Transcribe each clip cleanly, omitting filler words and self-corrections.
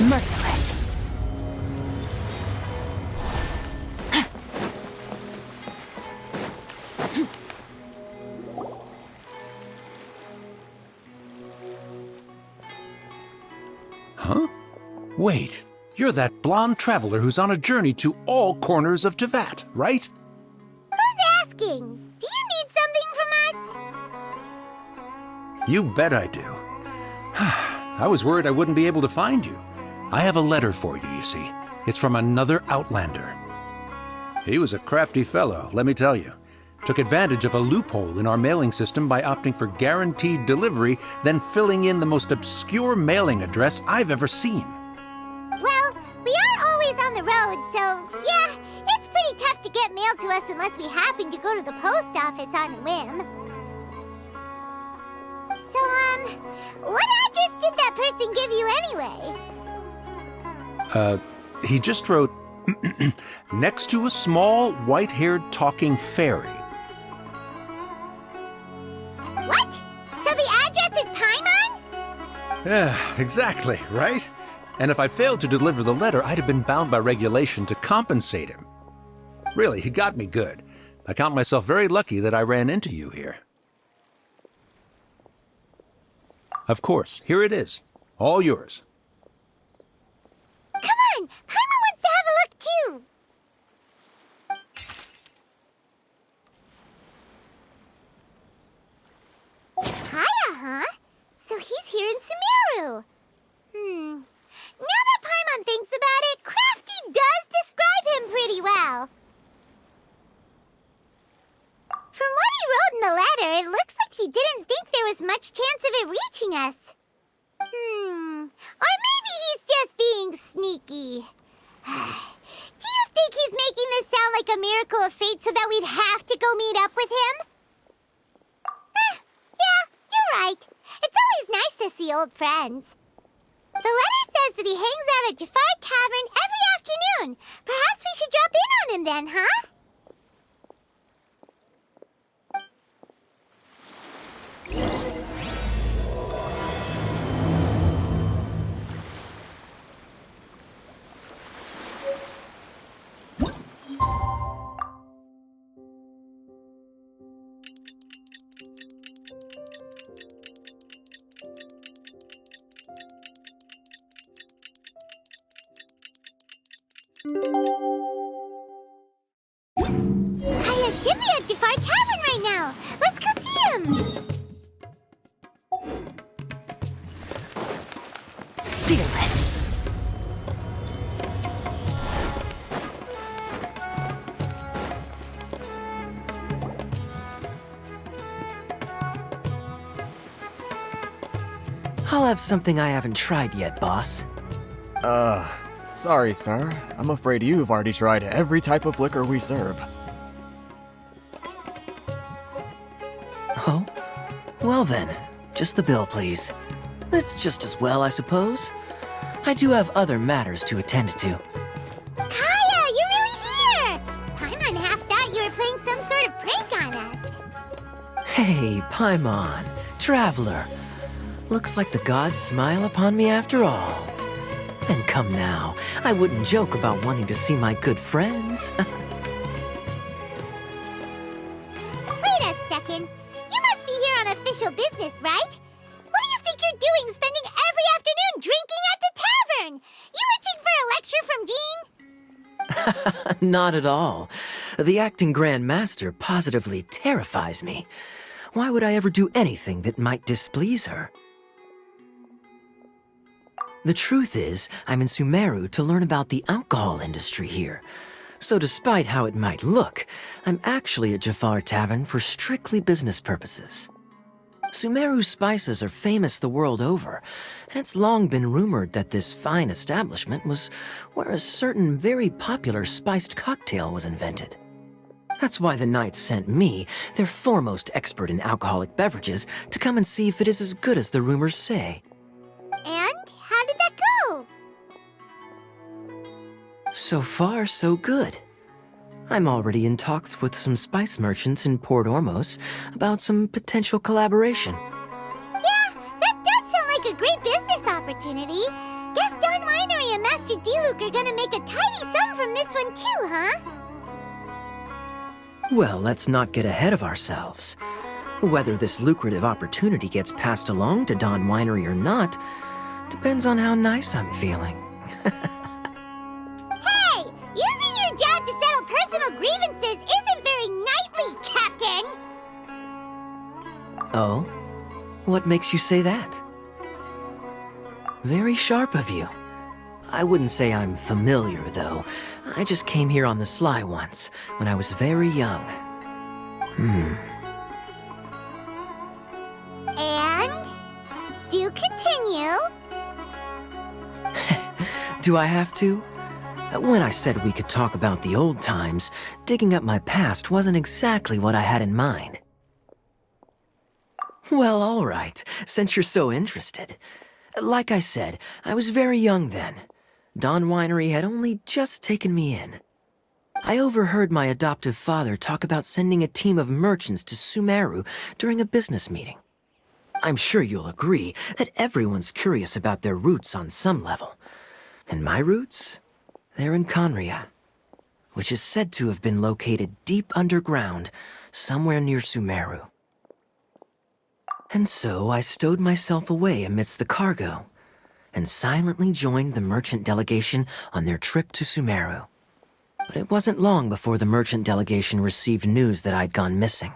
Merciless. Huh? Wait, you're that blonde traveler who's on a journey to all corners of Teyvat, right? Who's asking? Do you need something from us? You bet I do. I was worried I wouldn't be able to find you. I have a letter for you see. It's from another Outlander. He was a crafty fellow, let me tell you. Took advantage of a loophole in our mailing system by opting for guaranteed delivery, then filling in the most obscure mailing address I've ever seen. Well, we are always on the road, so yeah, it's pretty tough to get mail to us unless we happen to go to the post office on a whim. So, what address did that person give you anyway? He just wrote, next to a small, white-haired talking fairy. What? So the address is Paimon? Yeah, exactly, right? And if I failed to deliver the letter, I'd have been bound by regulation to compensate him. Really, he got me good. I count myself very lucky that I ran into you here. Of course, here it is. All yours. Come on! Paimon wants to have a look too! Khaenri'ah, huh? So he's here in Sumeru. Now that Paimon thinks about it, Crafty does describe him pretty well. From what he wrote in the letter, it looks like he didn't think there was much chance of it reaching us. Or maybe he's just being sneaky. Do you think he's making this sound like a miracle of fate so that we'd have to go meet up with him? Yeah, you're right. It's always nice to see old friends. The letter says that he hangs out at Jafar Tavern every afternoon. Perhaps we should drop in on him then, huh? Kaya should be at Jafar Tavern right now. Let's go see him. Fearless. I'll have something I haven't tried yet, boss. Sorry, sir. I'm afraid you've already tried every type of liquor we serve. Oh? Well then, just the bill, please. That's just as well, I suppose. I do have other matters to attend to. Kaya, you're really here! Paimon half thought you were playing some sort of prank on us. Hey, Paimon, traveler. Looks like the gods smile upon me after all. And come now, I wouldn't joke about wanting to see my good friends. Wait a second. You must be here on official business, right? What do you think you're doing spending every afternoon drinking at the tavern? You itching for a lecture from Jean? Not at all. The acting Grand Master positively terrifies me. Why would I ever do anything that might displease her? The truth is, I'm in Sumeru to learn about the alcohol industry here. So despite how it might look, I'm actually at Jafar Tavern for strictly business purposes. Sumeru's spices are famous the world over, and it's long been rumored that this fine establishment was where a certain very popular spiced cocktail was invented. That's why the Knights sent me, their foremost expert in alcoholic beverages, to come and see if it is as good as the rumors say. And how did that go? So far, so good. I'm already in talks with some spice merchants in Port Ormos about some potential collaboration. Yeah, that does sound like a great business opportunity. Guess Don Winery and Master D-Luke are gonna make a tidy sum from this one too, huh? Well, let's not get ahead of ourselves. Whether this lucrative opportunity gets passed along to Don Winery or not depends on how nice I'm feeling. Hey, using your job to settle personal grievances isn't very knightly, Captain! Oh? What makes you say that? Very sharp of you. I wouldn't say I'm familiar, though. I just came here on the sly once, when I was very young. And? Do continue. Do I have to? When I said we could talk about the old times, digging up my past wasn't exactly what I had in mind. Well, all right, since you're so interested. Like I said, I was very young then. Don Winery had only just taken me in. I overheard my adoptive father talk about sending a team of merchants to Sumeru during a business meeting. I'm sure you'll agree that everyone's curious about their roots on some level. And my roots? They're in Khaenri'ah, which is said to have been located deep underground, somewhere near Sumeru. And so I stowed myself away amidst the cargo, and silently joined the merchant delegation on their trip to Sumeru. But it wasn't long before the merchant delegation received news that I'd gone missing.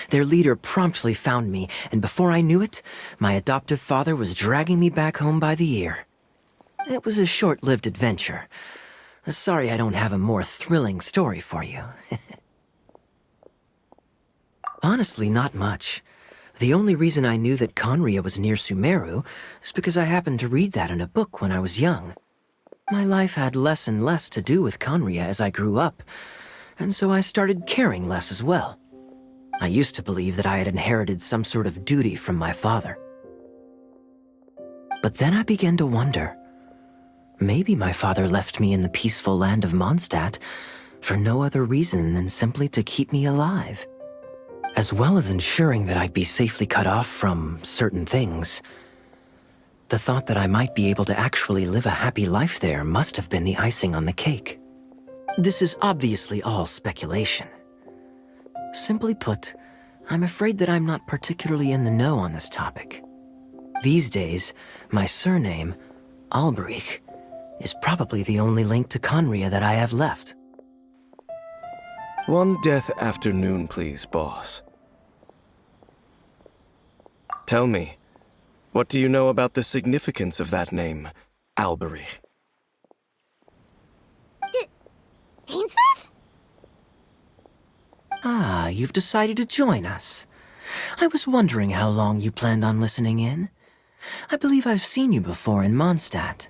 Their leader promptly found me, and before I knew it, my adoptive father was dragging me back home by the ear. It was a short-lived adventure. Sorry I don't have a more thrilling story for you. Honestly, not much. The only reason I knew that Khaenri'ah was near Sumeru is because I happened to read that in a book when I was young. My life had less and less to do with Khaenri'ah as I grew up, and so I started caring less as well. I used to believe that I had inherited some sort of duty from my father. But then I began to wonder. Maybe my father left me in the peaceful land of Mondstadt for no other reason than simply to keep me alive. As well as ensuring that I'd be safely cut off from certain things. The thought that I might be able to actually live a happy life there must have been the icing on the cake. This is obviously all speculation. Simply put, I'm afraid that I'm not particularly in the know on this topic. These days, my surname, Alberich, is probably the only link to Khaenri'ah that I have left. One death afternoon, please, boss. Tell me, what do you know about the significance of that name, Alberich? Dainsleif? Ah, you've decided to join us. I was wondering how long you planned on listening in. I believe I've seen you before in Mondstadt.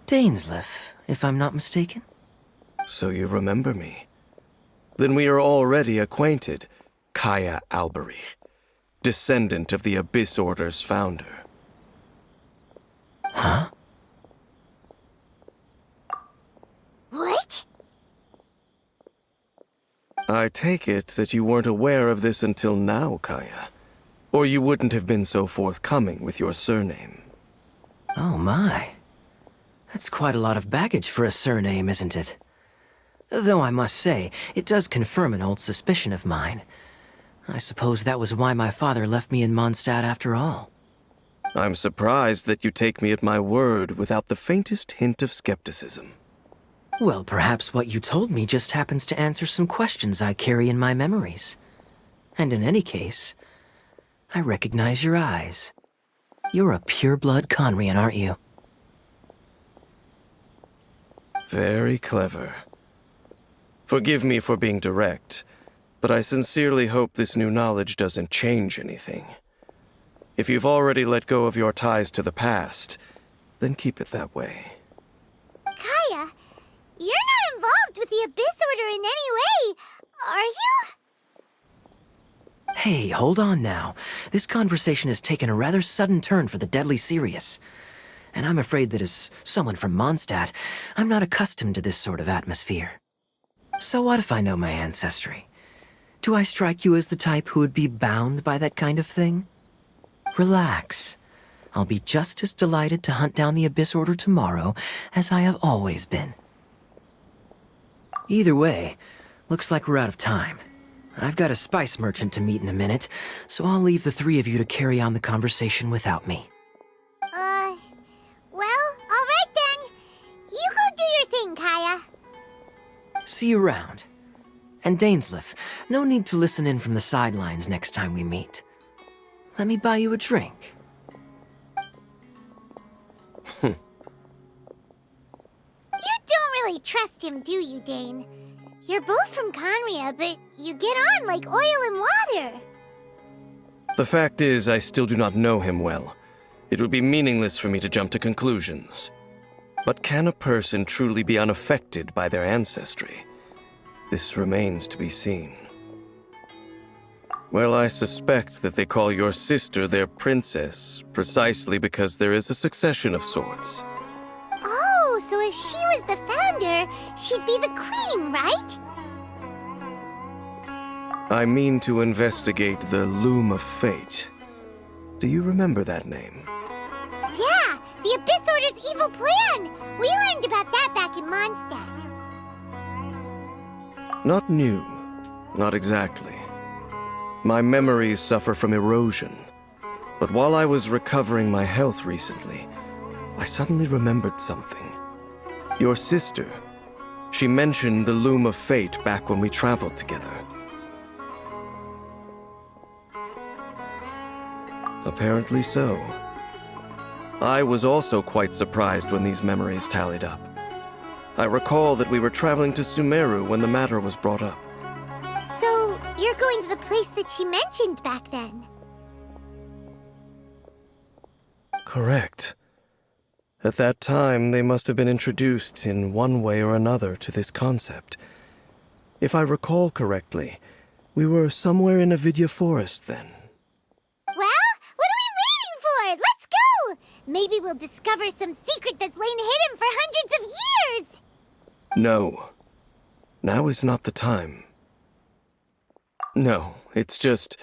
Dainsleif, if I'm not mistaken. So you remember me. Then we are already acquainted, Kaya Alberich, descendant of the Abyss Order's founder. Huh? What? I take it that you weren't aware of this until now, Kaya. Or you wouldn't have been so forthcoming with your surname. Oh my. That's quite a lot of baggage for a surname, isn't it? Though I must say, it does confirm an old suspicion of mine. I suppose that was why my father left me in Mondstadt after all. I'm surprised that you take me at my word without the faintest hint of skepticism. Well, perhaps what you told me just happens to answer some questions I carry in my memories. And in any case, I recognize your eyes. You're a pure-blood Khaenri'ah, aren't you? Very clever. Forgive me for being direct, but I sincerely hope this new knowledge doesn't change anything. If you've already let go of your ties to the past, then keep it that way. Kaya, you're not involved with the Abyss Order in any way, are you? Hey, hold on now. This conversation has taken a rather sudden turn for the deadly serious. And I'm afraid that as someone from Mondstadt, I'm not accustomed to this sort of atmosphere. So what if I know my ancestry? Do I strike you as the type who would be bound by that kind of thing? Relax. I'll be just as delighted to hunt down the Abyss Order tomorrow as I have always been. Either way, looks like we're out of time. I've got a spice merchant to meet in a minute, so I'll leave the three of you to carry on the conversation without me. Well, alright then. You go do your thing, Kaya. See you around. And Dainsleif, no need to listen in from the sidelines next time we meet. Let me buy you a drink. You don't really trust him, do you, Dane? You're both from Khaenri'ah, but you get on like oil and water. The fact is, I still do not know him well. It would be meaningless for me to jump to conclusions. But can a person truly be unaffected by their ancestry? This remains to be seen. Well, I suspect that they call your sister their princess, precisely because there is a succession of sorts. Oh, so if she was the founder, she'd be the queen, right? I mean to investigate the Loom of Fate. Do you remember that name? Yeah, the Abyss Order's evil plan! We learned about that back in Mondstadt. Not new. Not exactly. My memories suffer from erosion. But while I was recovering my health recently, I suddenly remembered something. Your sister. She mentioned the Loom of Fate back when we traveled together. Apparently so. I was also quite surprised when these memories tallied up. I recall that we were traveling to Sumeru when the matter was brought up. So, you're going to the place that she mentioned back then? Correct. At that time, they must have been introduced in one way or another to this concept. If I recall correctly, we were somewhere in Avidya Forest then. Well, what are we waiting for? Let's go! Maybe we'll discover some secret that's lain hidden for hundreds of years! No. Now is not the time. No, it's just...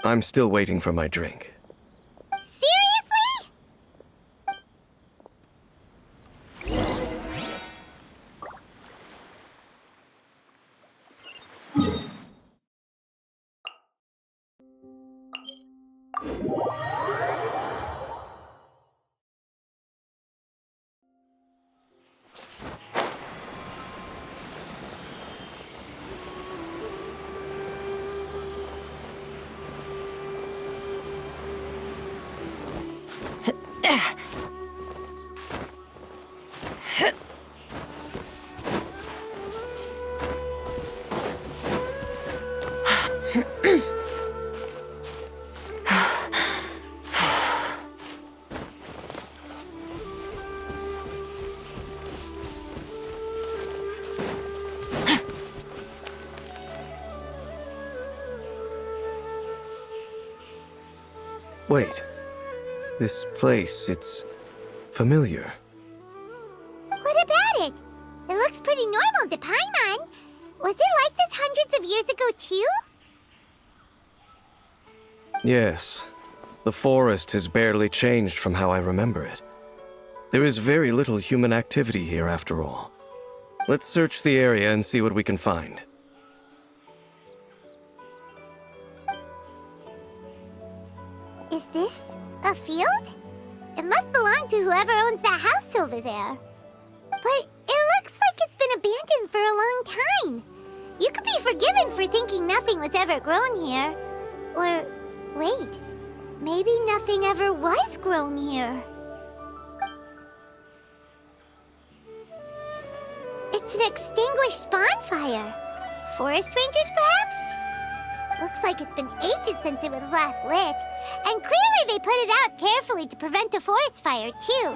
I'm still waiting for my drink. Seriously? Wait. This place, it's familiar. What about it? It looks pretty normal to Paimon. Was it like this hundreds of years ago, too? Yes. The forest has barely changed from how I remember it. There is very little human activity here, after all. Let's search the area and see what we can find. Is this a field? It must belong to whoever owns that house over there. But it looks like it's been abandoned for a long time. You could be forgiven for thinking nothing was ever grown here. Or, wait, maybe nothing ever was grown here. It's an an extinguished bonfire. Forest rangers, perhaps? Looks like it's been ages since it was last lit. And clearly they put it out carefully to prevent a forest fire, too.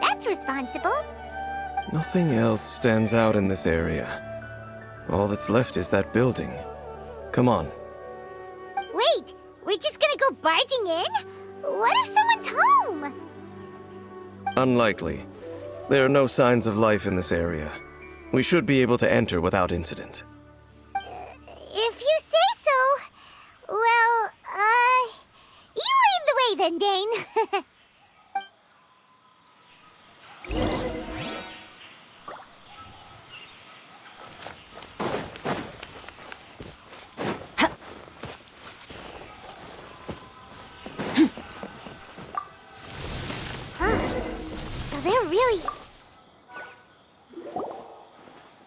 That's responsible. Nothing else stands out in this area. All that's left is that building. Come on. Wait, we're just gonna go barging in? What if someone's home? Unlikely. There are no signs of life in this area. We should be able to enter without incident. If you say so. Well, you lead the way then, Dane.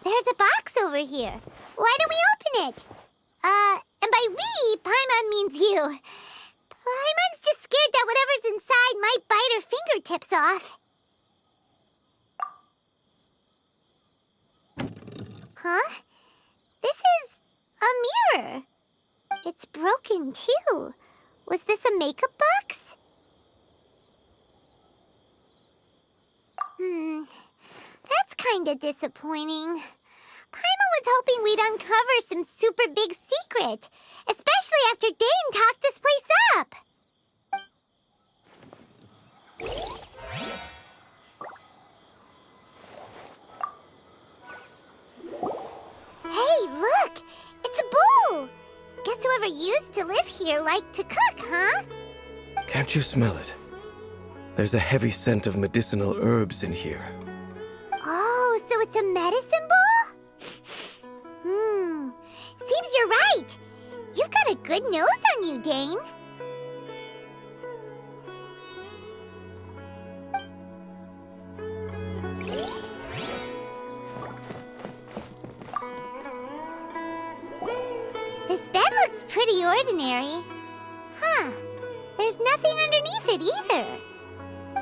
There's a box over here. Why don't we open it? And by we, Paimon means you. Paimon's just scared that whatever's inside might bite her fingertips off. Huh? This is a mirror. It's broken, too. Was this a makeup box? That's kinda disappointing. Paimon was hoping we'd uncover some super big secret, especially after Dane talked this place up. Hey, look! It's a bowl! Guess whoever used to live here liked to cook, huh? Can't you smell it? There's a heavy scent of medicinal herbs in here. Oh, so it's a medicine bowl? Seems you're right. You've got a good nose on you, Dane. This bed looks pretty ordinary. Huh. There's nothing underneath it either.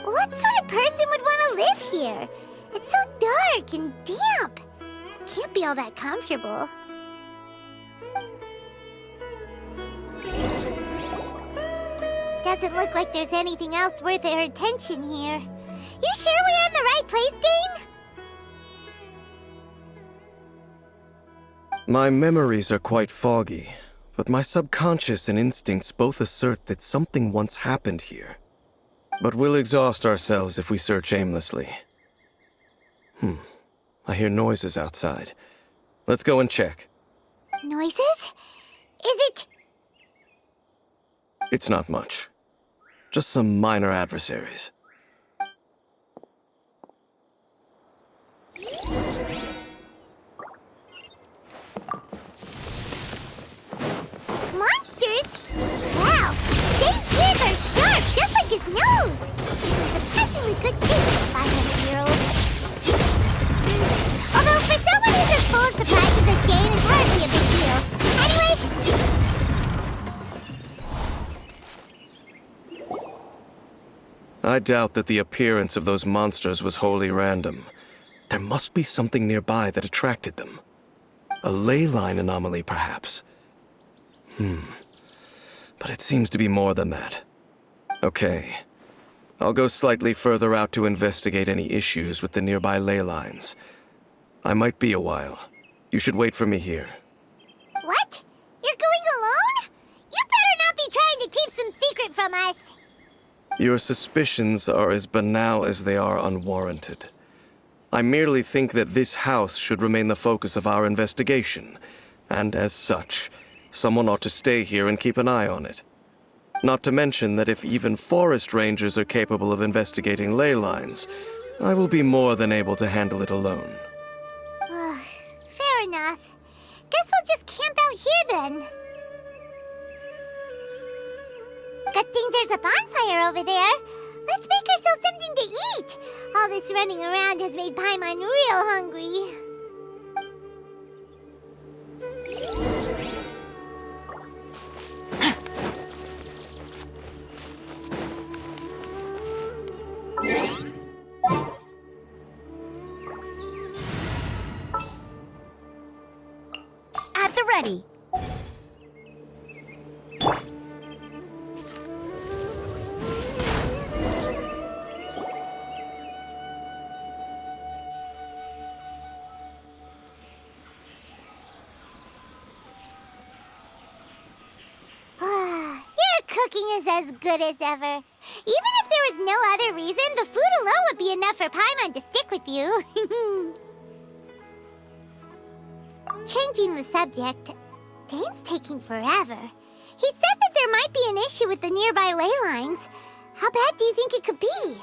What sort of person would want to live here? It's so dark and damp. Can't be all that comfortable. Doesn't look like there's anything else worth our attention here. You sure we're in the right place, Dane? My memories are quite foggy, but my subconscious and instincts both assert that something once happened here. But we'll exhaust ourselves if we search aimlessly. I hear noises outside. Let's go and check. Noises? Is it... It's not much. Just some minor adversaries. Monsters? Wow, Dane's ears are sharp, just like his nose. Surprisingly good shape for a 500-year-old. Although for someone who's as full of surprises as Dane, it's hardly a big deal. Anyway... I doubt that the appearance of those monsters was wholly random. There must be something nearby that attracted them. A ley line anomaly, perhaps. But it seems to be more than that. Okay. I'll go slightly further out to investigate any issues with the nearby ley lines. I might be a while. You should wait for me here. What? You're going alone? You better not be trying to keep some secret from us. Your suspicions are as banal as they are unwarranted. I merely think that this house should remain the focus of our investigation, and as such, someone ought to stay here and keep an eye on it. Not to mention that if even forest rangers are capable of investigating ley lines, I will be more than able to handle it alone. Fair enough. Guess we'll just camp out here then. Good thing there's a bonfire over there. Let's make ourselves something to eat. All this running around has made Paimon real hungry. ready. Your cooking is as good as ever. Even if there was no other reason, the food alone would be enough for Paimon to stick with you. Changing the subject, Dane's taking forever. He said that there might be an issue with the nearby ley lines. How bad do you think it could be?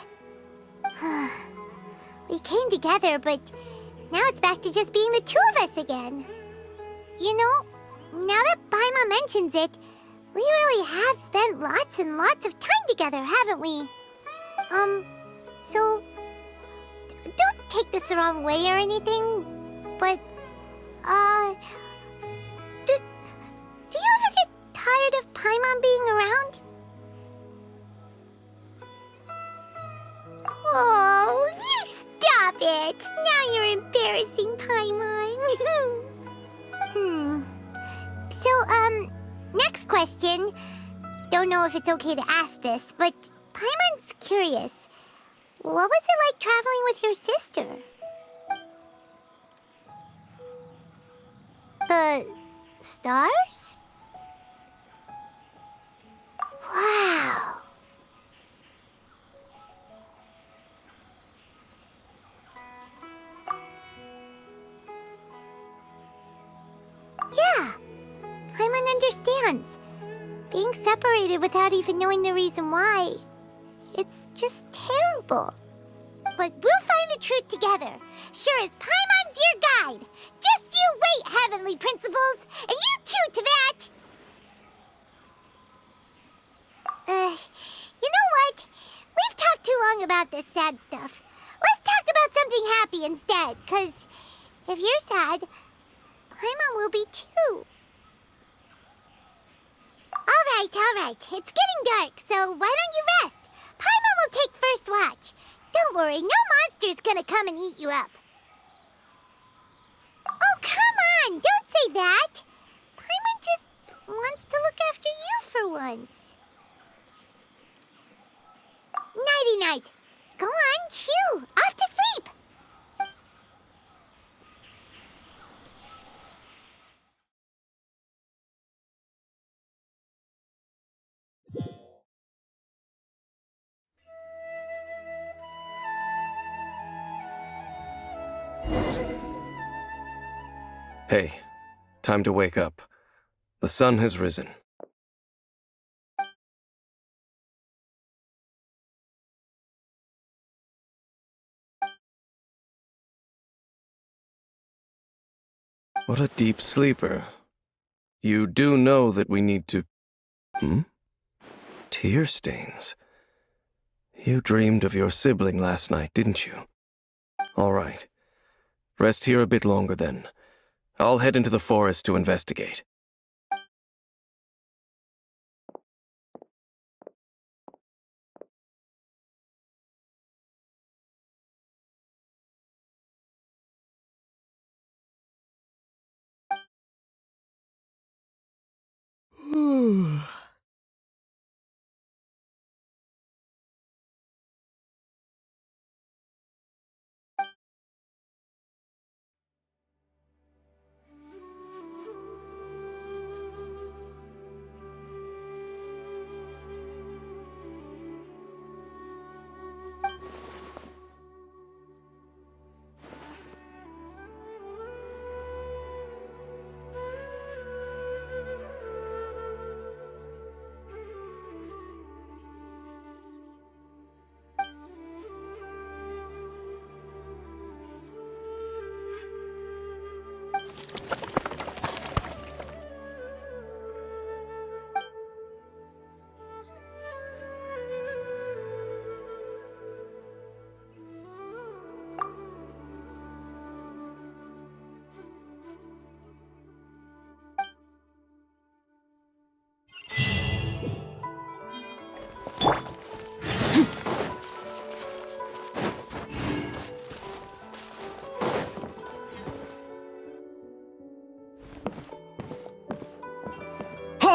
We came together, but now it's back to just being the two of us again. You know, now that Paimon mentions it, we really have spent lots and lots of time together, haven't we? So don't take this the wrong way or anything, but, do you ever get tired of Paimon being around? Oh, you stop it! Now you're embarrassing Paimon. So, next question. Don't know if it's okay to ask this, but Paimon's curious. What was it like traveling with your sister? The stars? Wow. Yeah, Paimon understands. Being separated without even knowing the reason why, it's just terrible. But we'll find the truth together. Sure as Paimon's your guide. Just you wait, Heavenly Principles, and you too, Teyvat! You know what? We've talked too long about this sad stuff. Let's talk about something happy instead, 'cause if you're sad, Paimon will be too. All right. It's getting dark, so why don't you rest? Paimon will take first watch. Don't worry, no monster's gonna come and eat you up. Oh, come on! Don't say that! Paimon just wants to look after you for once. Nighty-night. Go on, shoo! Off to sleep! Hey, time to wake up. The sun has risen. What a deep sleeper. You do know that we need to... Tear stains. You dreamed of your sibling last night, didn't you? All right. Rest here a bit longer then. I'll head into the forest to investigate.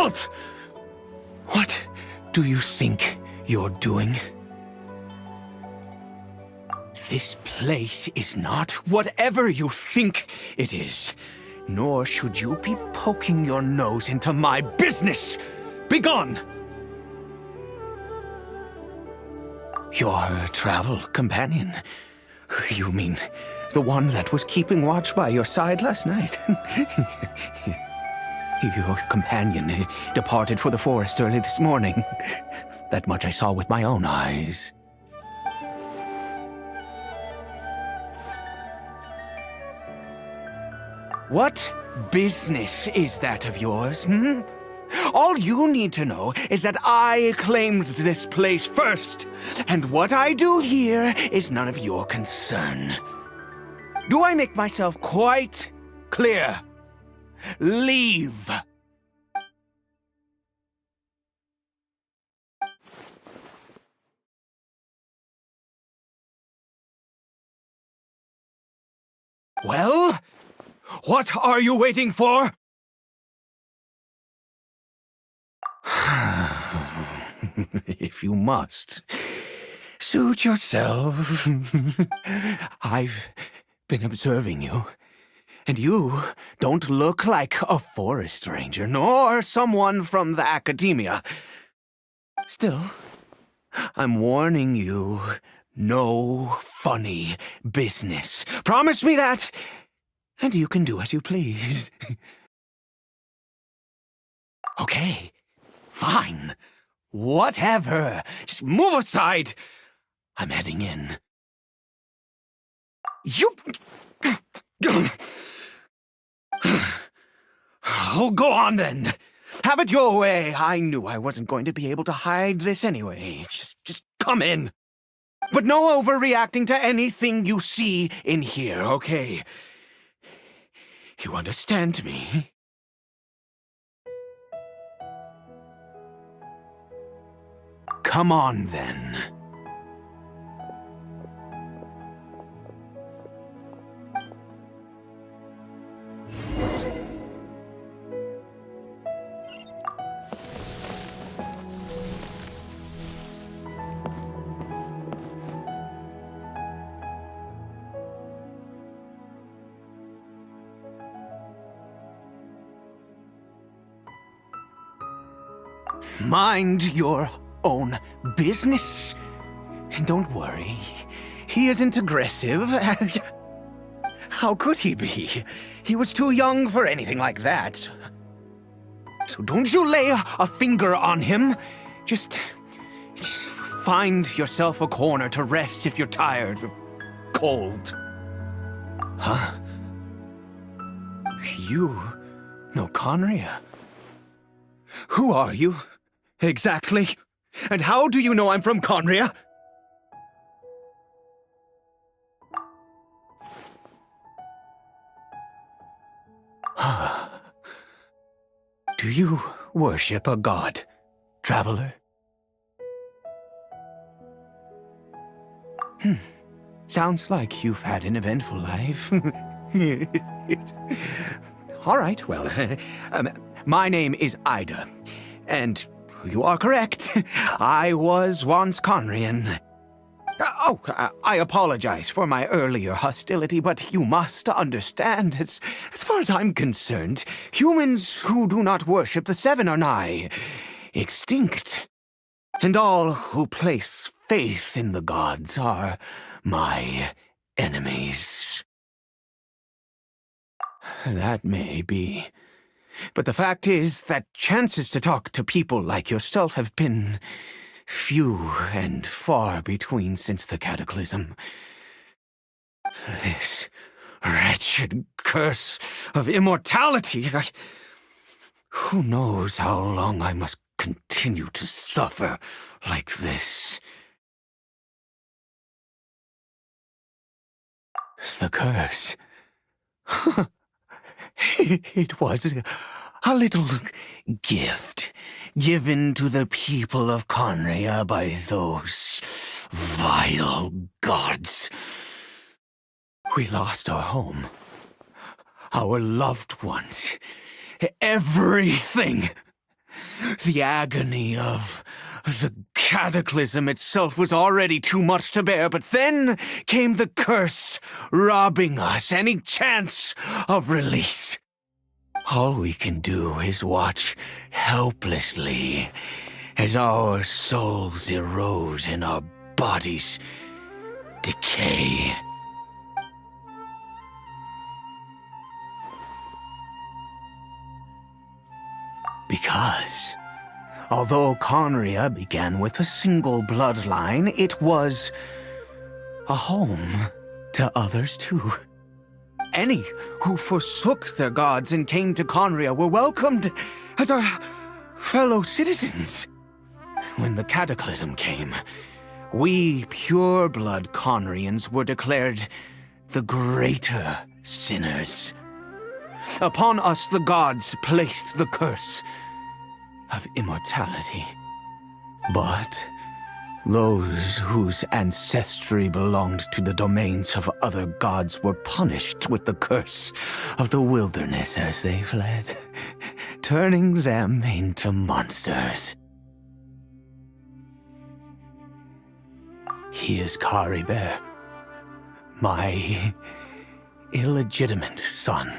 Geralt! What do you think you're doing? This place is not whatever you think it is. Nor should you be poking your nose into my business. Begone! Your travel companion? You mean the one that was keeping watch by your side last night? Your companion departed for the forest early this morning. That much I saw with my own eyes. What business is that of yours, hmm? All you need to know is that I claimed this place first, and what I do here is none of your concern. Do I make myself quite clear? Leave! Well, what are you waiting for? If you must, suit yourself. I've been observing you, and you don't look like a forest ranger, nor someone from the academia. Still, I'm warning you, no funny business. Promise me that, and you can do as you please. Okay, fine. Whatever. Just move aside. I'm heading in. You... Oh, go on then. Have it your way. I knew I wasn't going to be able to hide this anyway. Just come in. But no overreacting to anything you see in here, okay? You understand me? Come on, then. Mind your own business. Don't worry, he isn't aggressive. How could he be? He was too young for anything like that. So don't you lay a finger on him. Just find yourself a corner to rest if you're tired or cold. Huh? You know Khaenri'ah? Who are you? Exactly. And how do you know I'm from Khaenri'ah? Do you worship a god, traveler? Sounds like you've had an eventful life. All right, well, my name is Ida, and you are correct. I was once Khaenri'an. I apologize for my earlier hostility, but you must understand, as far as I'm concerned, humans who do not worship the Seven are nigh extinct. And all who place faith in the gods are my enemies. That may be. But the fact is that chances to talk to people like yourself have been few and far between since the cataclysm. This wretched curse of immortality. Who knows how long I must continue to suffer like this? The curse. It was a little gift given to the people of Khaenri'ah by those vile gods. We lost our home, our loved ones, everything. The agony of the cataclysm itself was already too much to bear, but then came the curse, robbing us any chance of release. All we can do is watch helplessly as our souls erode and our bodies decay. Because, although Khaenri'ah began with a single bloodline, it was a home to others too. Any who forsook their gods and came to Khaenri'ah were welcomed as our fellow citizens. When the cataclysm came, we pure-blood Khaenri'ans were declared the greater sinners. Upon us the gods placed the curse of immortality. But those whose ancestry belonged to the domains of other gods were punished with the curse of the wilderness as they fled, turning them into monsters. He is Caribert, my illegitimate son.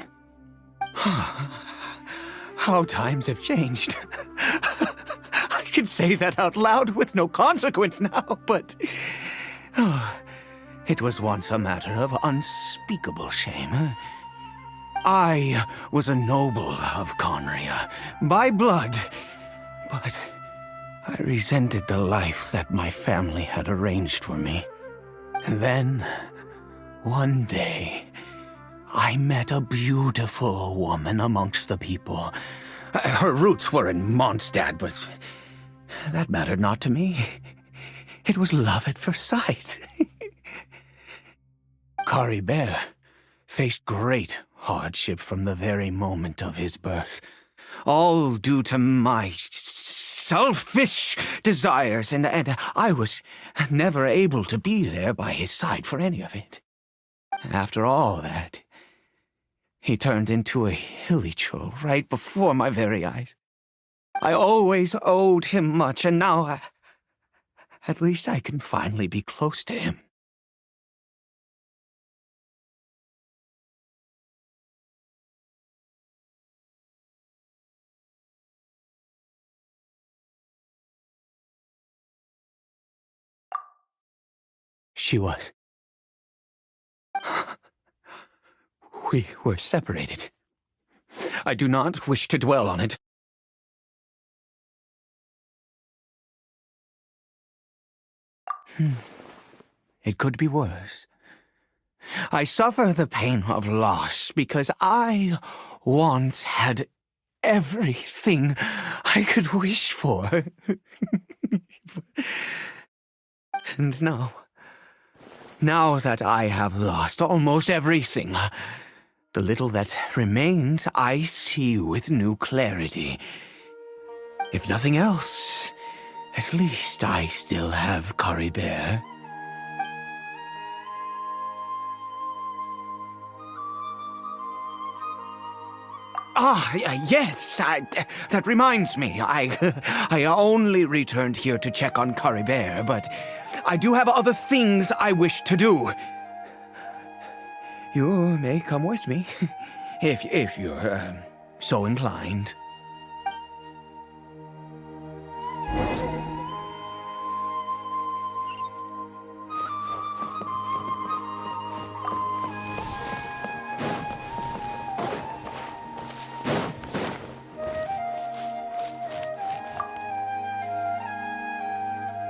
How times have changed. I can say that out loud with no consequence now, but it was once a matter of unspeakable shame. I was a noble of Khaenri'ah by blood, but I resented the life that my family had arranged for me. And then, one day, I met a beautiful woman amongst the people. Her roots were in Mondstadt, but that mattered not to me. It was love at first sight. Caribert faced great hardship from the very moment of his birth, all due to my selfish desires, and I was never able to be there by his side for any of it. After all that, he turned into a hilly troll right before my very eyes. I always owed him much, and now at least I can finally be close to him. She was. We were separated. I do not wish to dwell on it. It could be worse. I suffer the pain of loss because I once had everything I could wish for. And now that I have lost almost everything, the little that remains I see with new clarity. If nothing else, at least I still have Caribert. Yes, that reminds me. I only returned here to check on Caribert, but I do have other things I wish to do. You may come with me, if you're so inclined.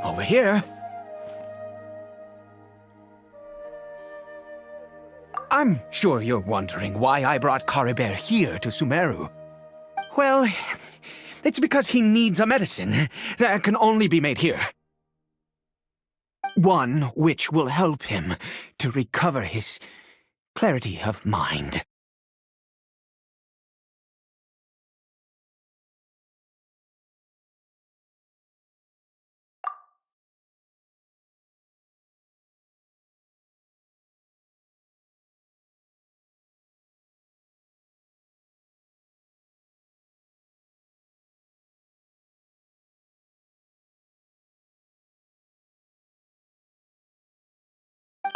Over here. I'm sure you're wondering why I brought Caribert here to Sumeru. Well, it's because he needs a medicine that can only be made here. One which will help him to recover his clarity of mind.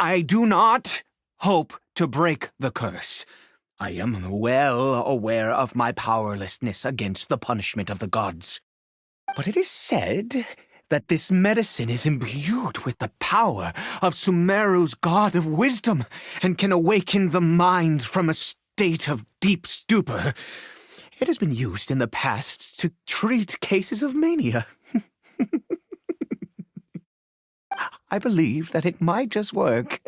I do not hope to break the curse. I am well aware of my powerlessness against the punishment of the gods. But it is said that this medicine is imbued with the power of Sumeru's god of wisdom and can awaken the mind from a state of deep stupor. It has been used in the past to treat cases of mania. I believe that it might just work.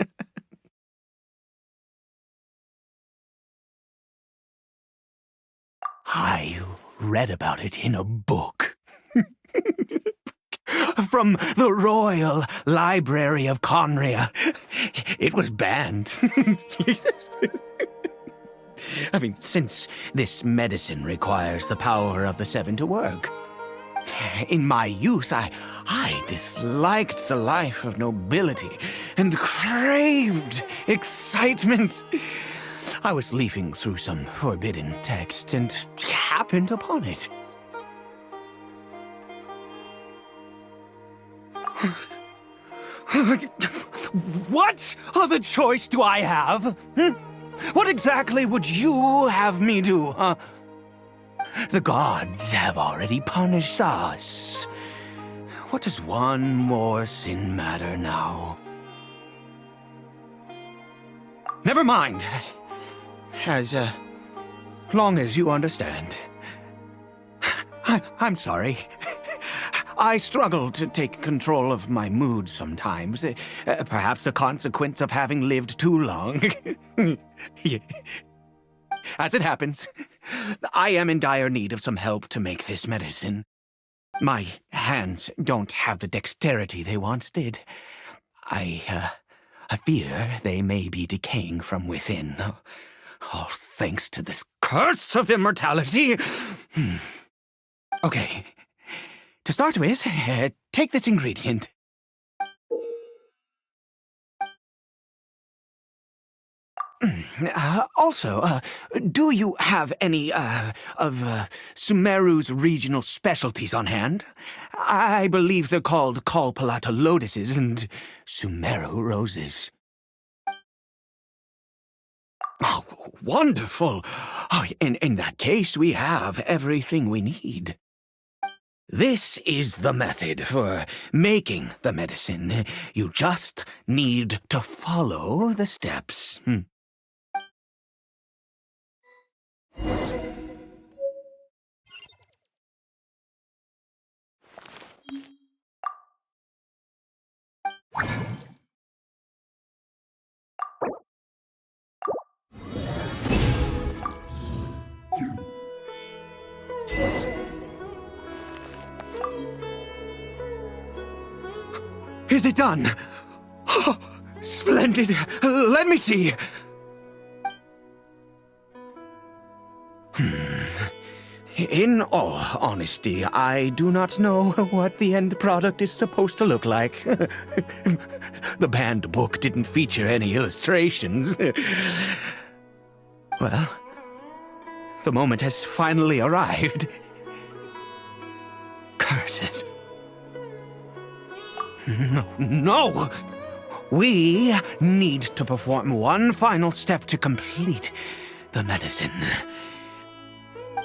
I read about it in a book. From the Royal Library of Khaenri'ah. It was banned. I mean, since this medicine requires the power of the seven to work. In my youth, I disliked the life of nobility and craved excitement. I was leafing through some forbidden text and happened upon it. What other choice do I have? What exactly would you have me do, huh? The gods have already punished us. What does one more sin matter now? Never mind. As long as you understand. I'm sorry. I struggle to take control of my mood sometimes. Perhaps a consequence of having lived too long. As it happens, I am in dire need of some help to make this medicine. My hands don't have the dexterity they once did. I fear they may be decaying from within. All thanks to this curse of immortality. Okay. To start with, take this ingredient. Also, do you have any, of Sumeru's regional specialties on hand? I believe they're called Kalpalata lotuses and Sumeru roses. Oh, wonderful! Oh, in that case, we have everything we need. This is the method for making the medicine. You just need to follow the steps. Is it done? Oh, splendid. Let me see. In all honesty, I do not know what the end product is supposed to look like. The banned book didn't feature any illustrations. Well, the moment has finally arrived. Curses. No! We need to perform one final step to complete the medicine.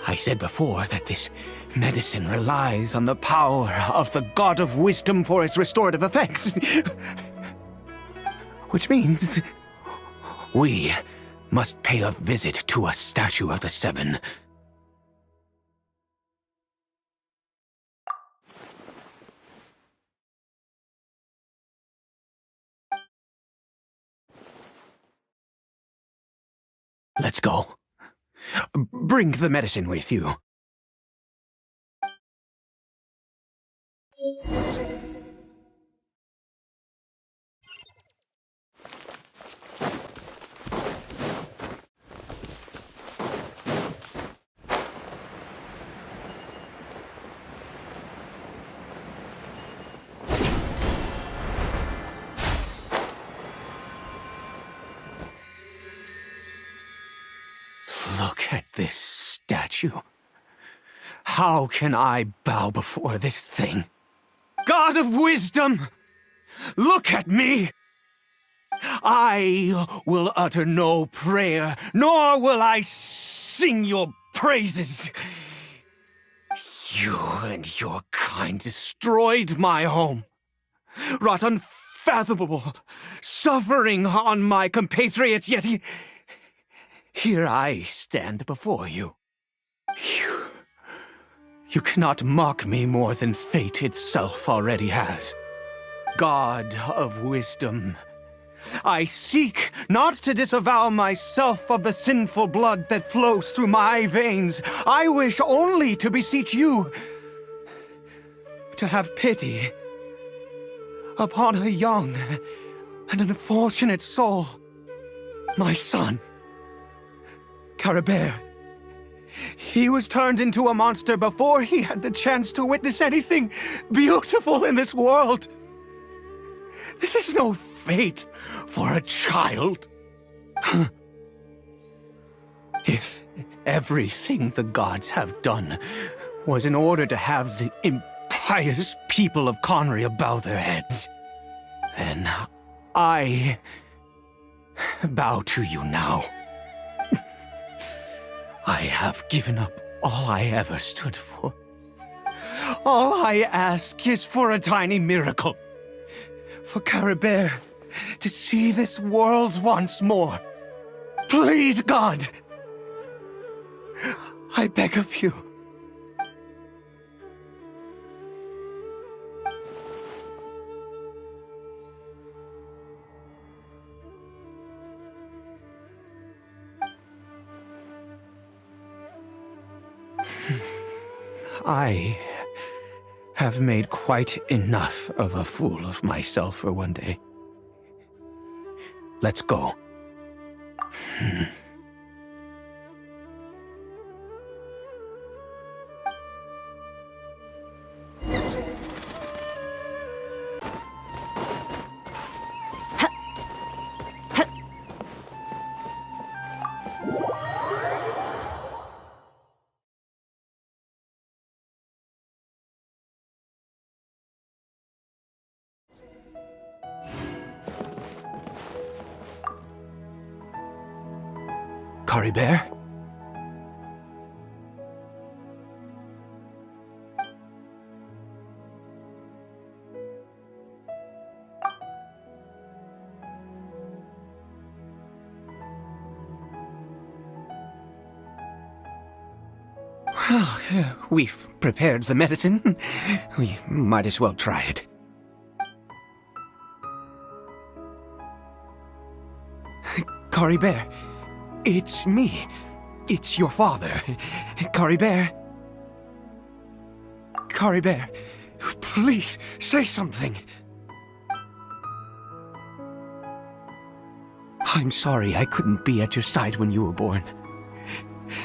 I said before that this medicine relies on the power of the God of Wisdom for its restorative effects. Which means we must pay a visit to a statue of the Seven. Let's go. Bring the medicine with you. Look at this statue. How can I bow before this thing? God of Wisdom! Look at me! I will utter no prayer, nor will I sing your praises. You and your kind destroyed my home, wrought unfathomable suffering on my compatriots, yet here I stand before you. You cannot mock me more than fate itself already has. God of wisdom, I seek not to disavow myself of the sinful blood that flows through my veins. I wish only to beseech you to have pity upon a young and unfortunate soul. My son, Caribert. He was turned into a monster before he had the chance to witness anything beautiful in this world. This is no fate for a child. If everything the gods have done was in order to have the impious people of Khaenri'ah bow their heads, then I bow to you now. I have given up all I ever stood for. All I ask is for a tiny miracle. For Caribert to see this world once more. Please, God! I beg of you. I have made quite enough of a fool of myself for one day. Let's go. Caribert? Well, we've prepared the medicine. We might as well try it. Caribert, it's me. It's your father. Caribert. Caribert, please say something. I'm sorry I couldn't be at your side when you were born.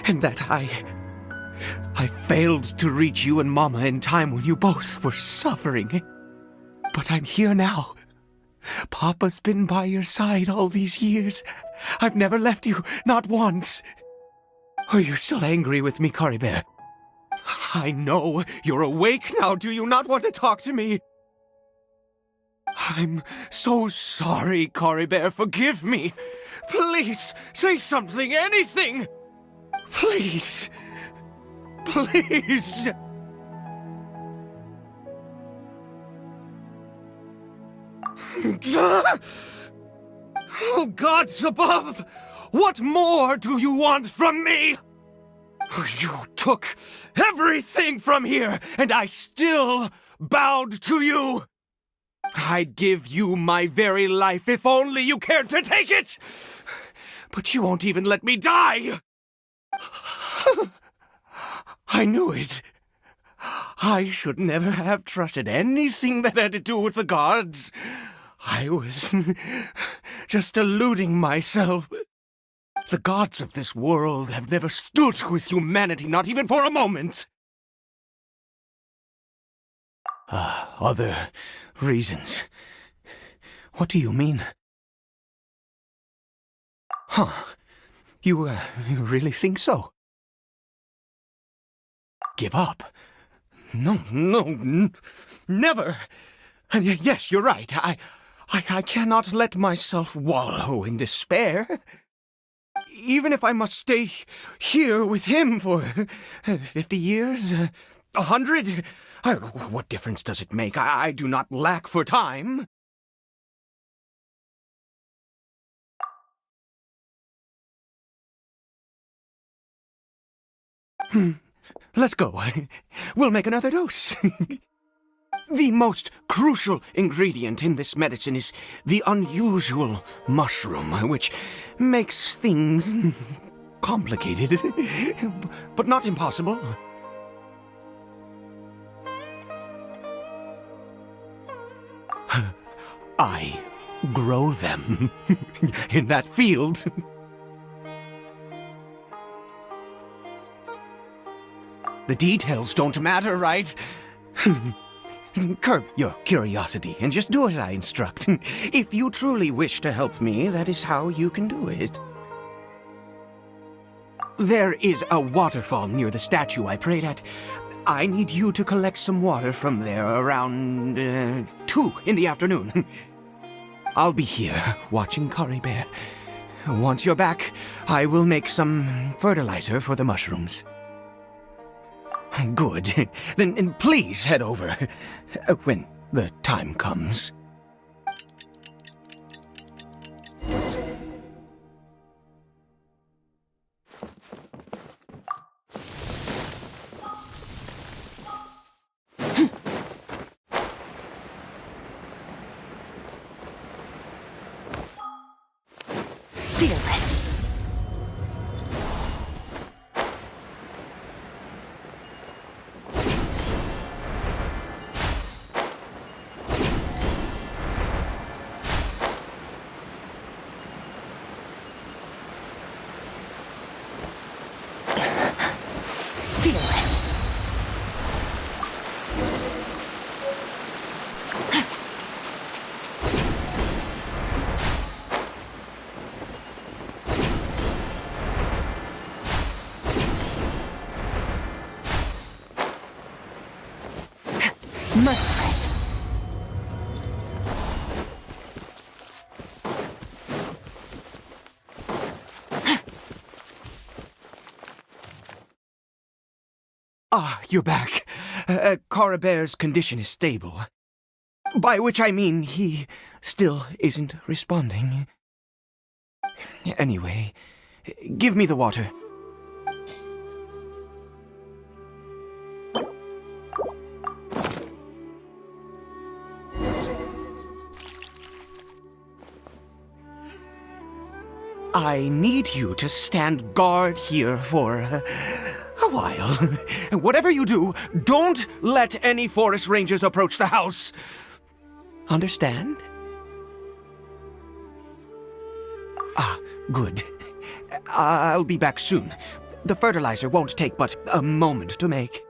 And that I failed to reach you and Mama in time when you both were suffering. But I'm here now. Papa's been by your side all these years. I've never left you, not once. Are you still angry with me, Caribert? I know you're awake now. Do you not want to talk to me? I'm so sorry, Caribert. Forgive me. Please, say something, anything. Please. Please. Oh, gods above! What more do you want from me? You took everything from here, and I still bowed to you. I'd give you my very life if only you cared to take it. But you won't even let me die. I knew it. I should never have trusted anything that had to do with the gods. I was just deluding myself. The gods of this world have never stood with humanity, not even for a moment. Other reasons. What do you mean? Huh. You really think so? Give up? No, never. And yes, you're right. I cannot let myself wallow in despair. Even if I must stay here with him for 50 years, 100, what difference does it make? I do not lack for time. Let's go. We'll make another dose. The most crucial ingredient in this medicine is the unusual mushroom, which makes things complicated, but not impossible. I grow them in that field. The details don't matter, right? Curb your curiosity and just do as I instruct. If you truly wish to help me, that is how you can do it. There is a waterfall near the statue I prayed at. I need you to collect some water from there around 2 in the afternoon. I'll be here watching Caribert. Once you're back, I will make some fertilizer for the mushrooms. Good. Then please head over when the time comes. Fearless. Fearless. Merciless. Ah, you're back. Caribert's condition is stable. By which I mean he still isn't responding. Anyway, give me the water. I need you to stand guard here for a while. Whatever you do, don't let any forest rangers approach the house. Understand? Ah, good. I'll be back soon. The fertilizer won't take but a moment to make.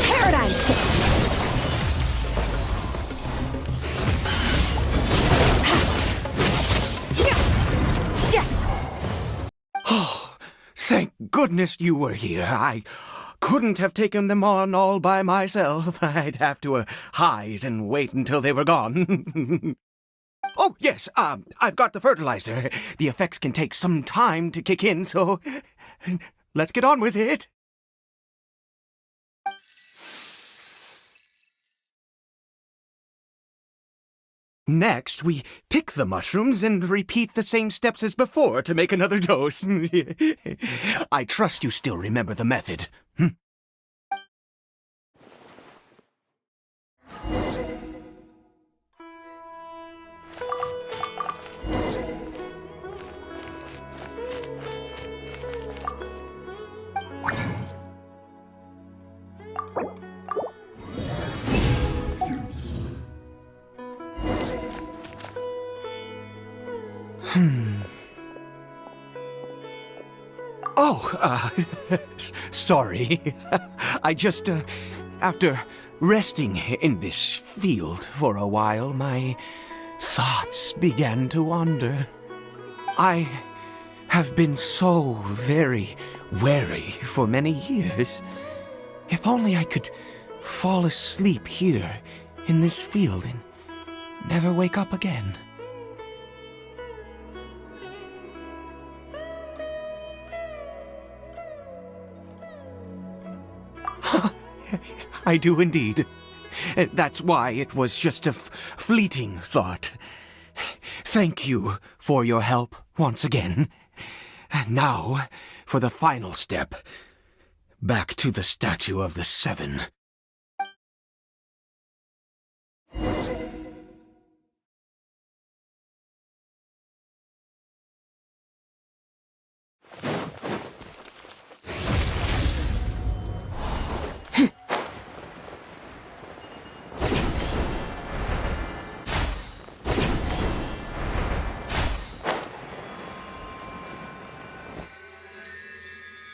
Paradigm shift. Oh, thank goodness you were here. I couldn't have taken them on all by myself. I'd have to hide and wait until they were gone. Oh, yes, I've got the fertilizer. The effects can take some time to kick in, so let's get on with it. Next, we pick the mushrooms and repeat the same steps as before to make another dose. I trust you still remember the method. Sorry. I just, after resting in this field for a while, my thoughts began to wander. I have been so very wary for many years. If only I could fall asleep here in this field and never wake up again. I do indeed. That's why it was just a fleeting thought. Thank you for your help once again. And now, for the final step. Back to the Statue of the Seven.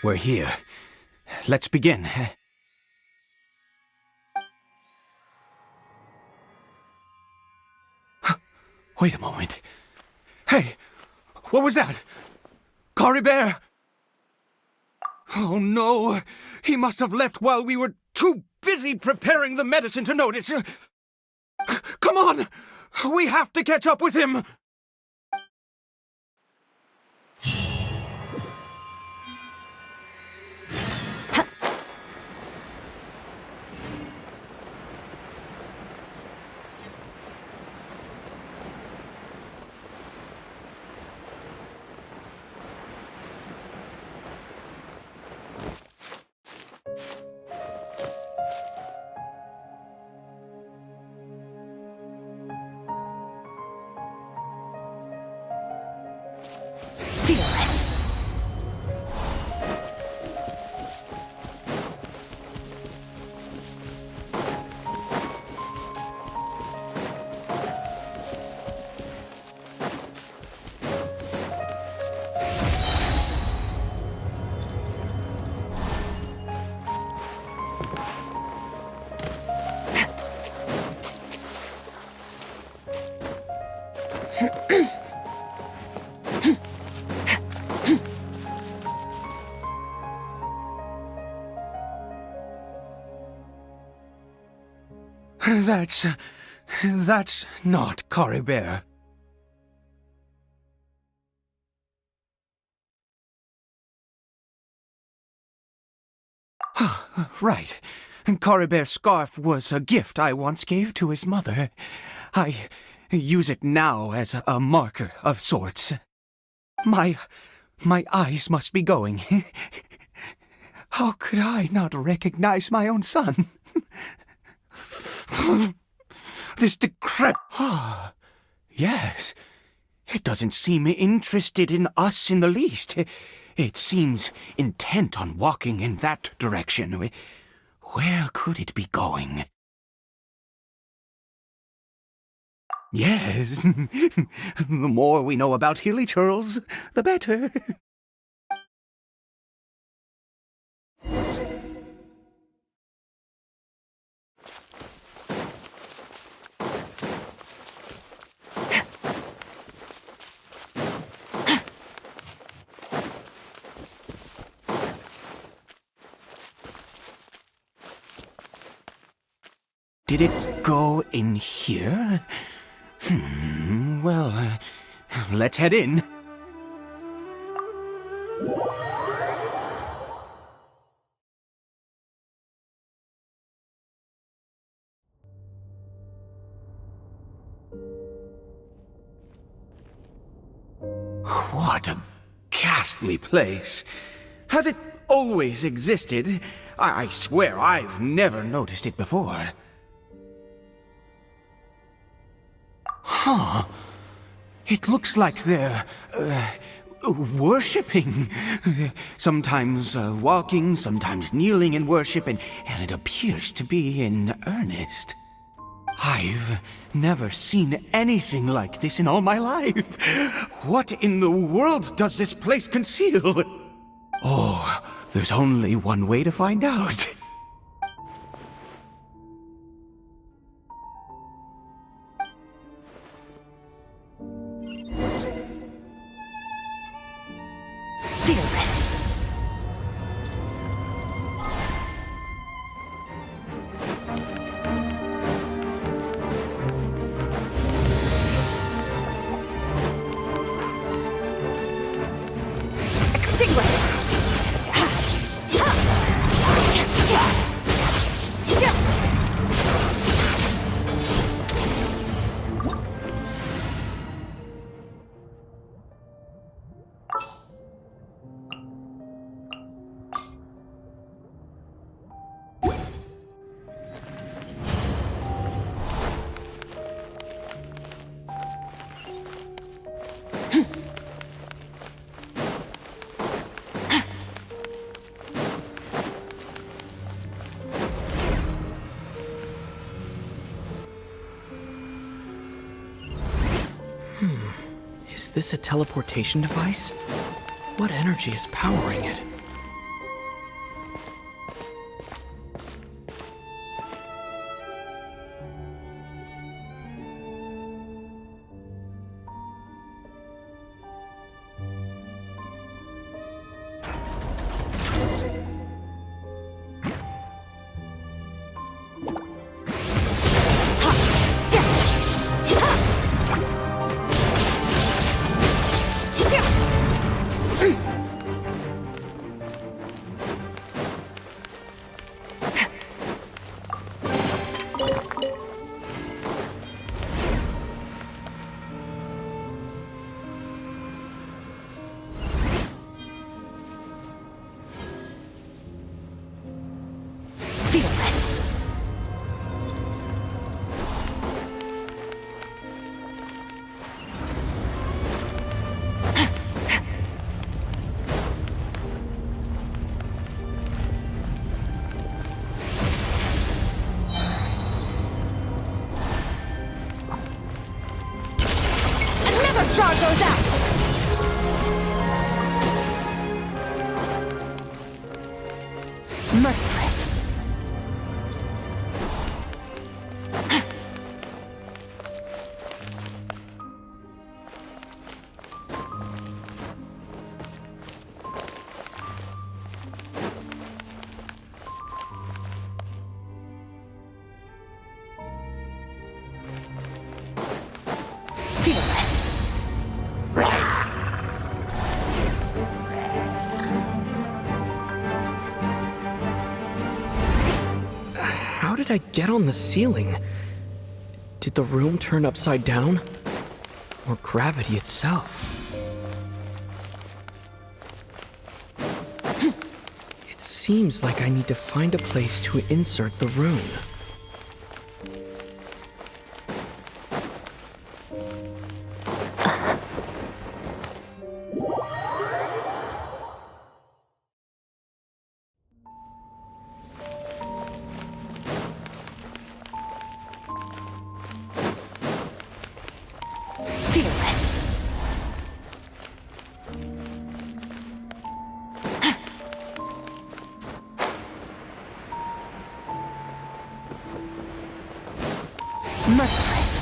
We're here. Let's begin. Wait a moment. Hey, what was that? Caribert! Oh no, he must have left while we were too busy preparing the medicine to notice. Come on, we have to catch up with him. Fearless. That's not Caribert. Right. Caribert's scarf was a gift I once gave to his mother. I use it now as a marker of sorts. My eyes must be going. How could I not recognize my own son? This Yes. It doesn't seem interested in us in the least. It seems intent on walking in that direction. Where could it be going? Yes. The more we know about Hilly Churls, the better. Did it go in here? Well, let's head in. What a ghastly place. Has it always existed? I swear I've never noticed it before. Huh. It looks like they're, worshipping. Sometimes walking, sometimes kneeling in worship, and it appears to be in earnest. I've never seen anything like this in all my life. What in the world does this place conceal? Oh, there's only one way to find out. Fearless. Extinguished. Is this a teleportation device? What energy is powering it? Star goes out! Merciless. Fearless. How did I get on the ceiling? Did the room turn upside down? Or gravity itself? It seems like I need to find a place to insert the rune. Merciless.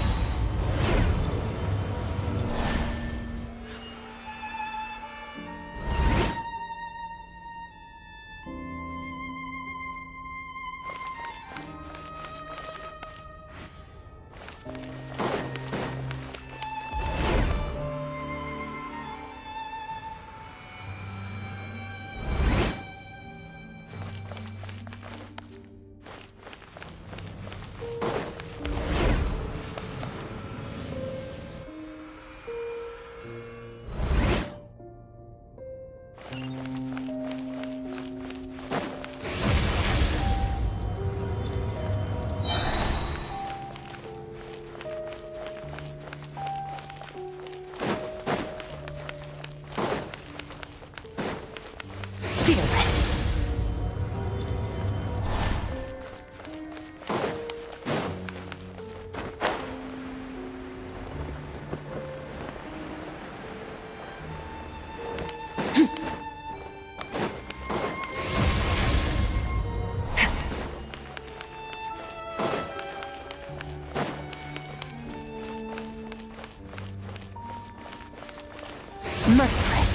Merciless.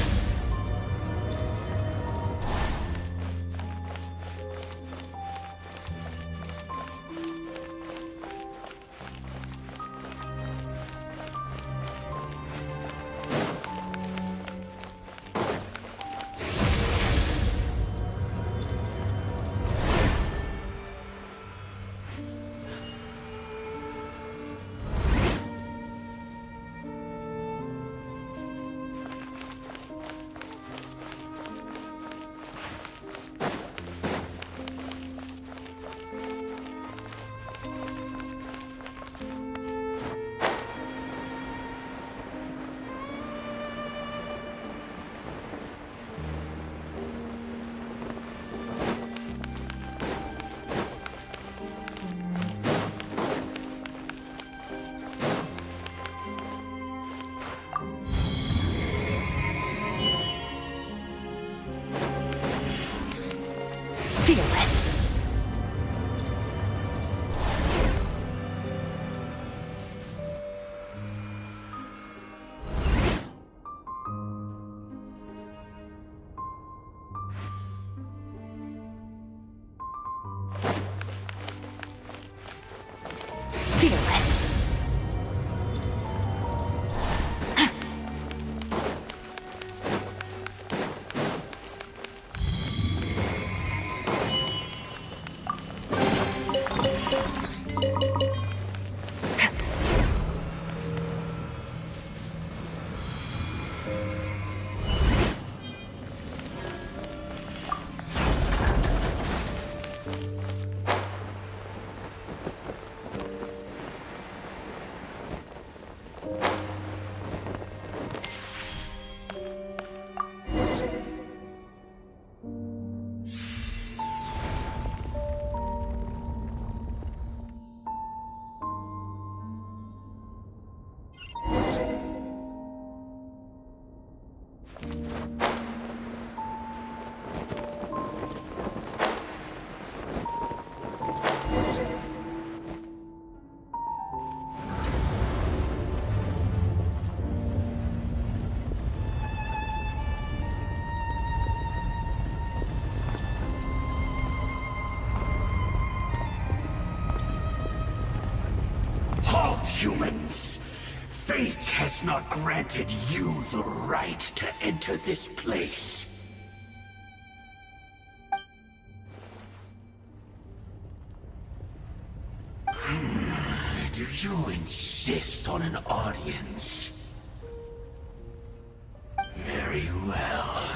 Fearless. Fearless. Humans, fate has not granted you the right to enter this place. Do you insist on an audience? Very well.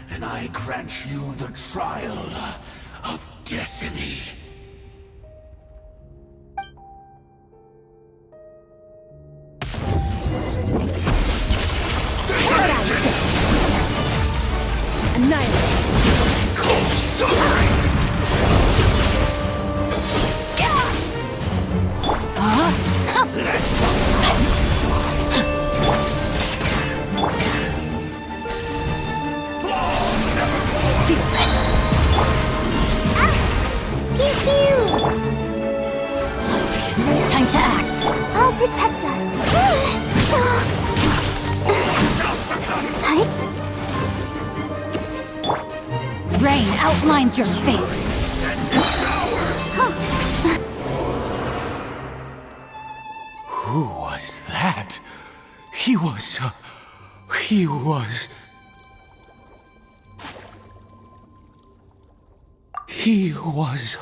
Then I grant you the trial of destiny. Time to act. I'll protect us. Rain outlines your fate. Who was that? He was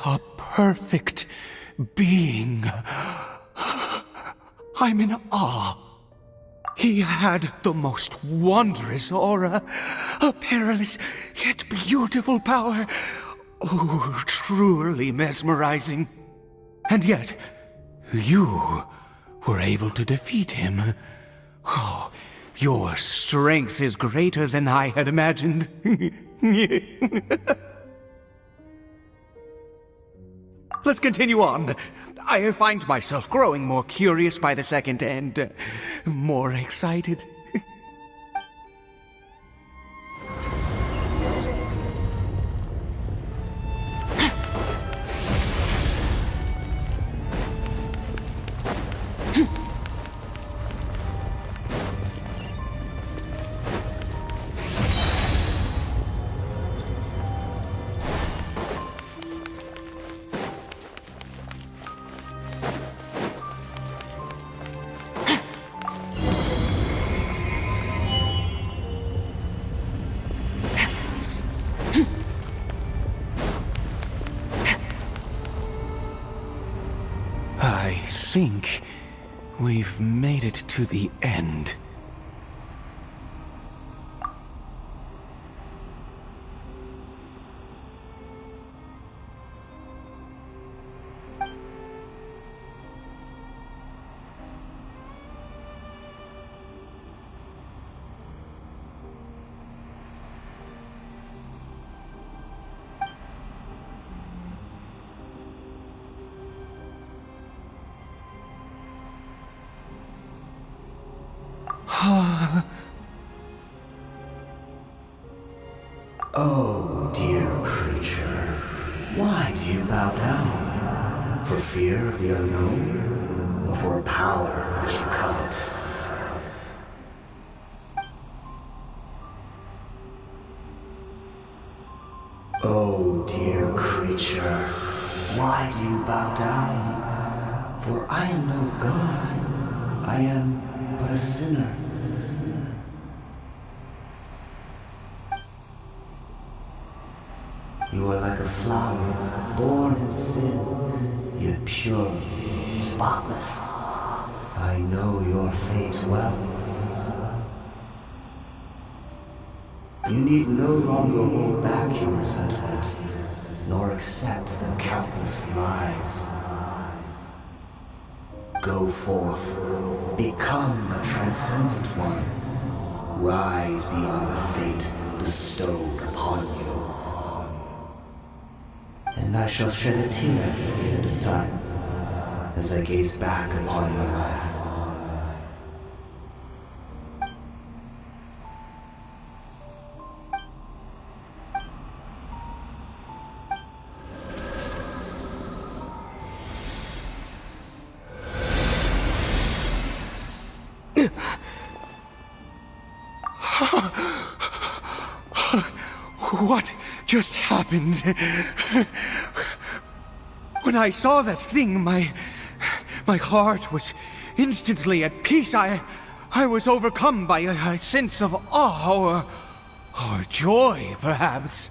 a perfect being. I'm in awe. He had the most wondrous aura, a perilous yet beautiful power. Oh, truly mesmerizing. And yet, you were able to defeat him. Oh, your strength is greater than I had imagined. Let's continue on. I find myself growing more curious by the second and more excited. think we've made it to the end. Oh, dear creature, why do you bow down? For fear of the unknown? Or for a power that you covet? Oh, dear creature, why do you bow down? For I am no god. I am but a sinner. You are like a flower, born in sin, yet pure, spotless. I know your fate well. You need no longer hold back your resentment, nor accept the countless lies. Go forth, become a transcendent one. Rise beyond the fate bestowed upon you. And I shall shed a tear at the end of time, as I gaze back upon your life. What just happened? When I saw that thing, my heart was instantly at peace. I was overcome by a sense of awe or joy, perhaps.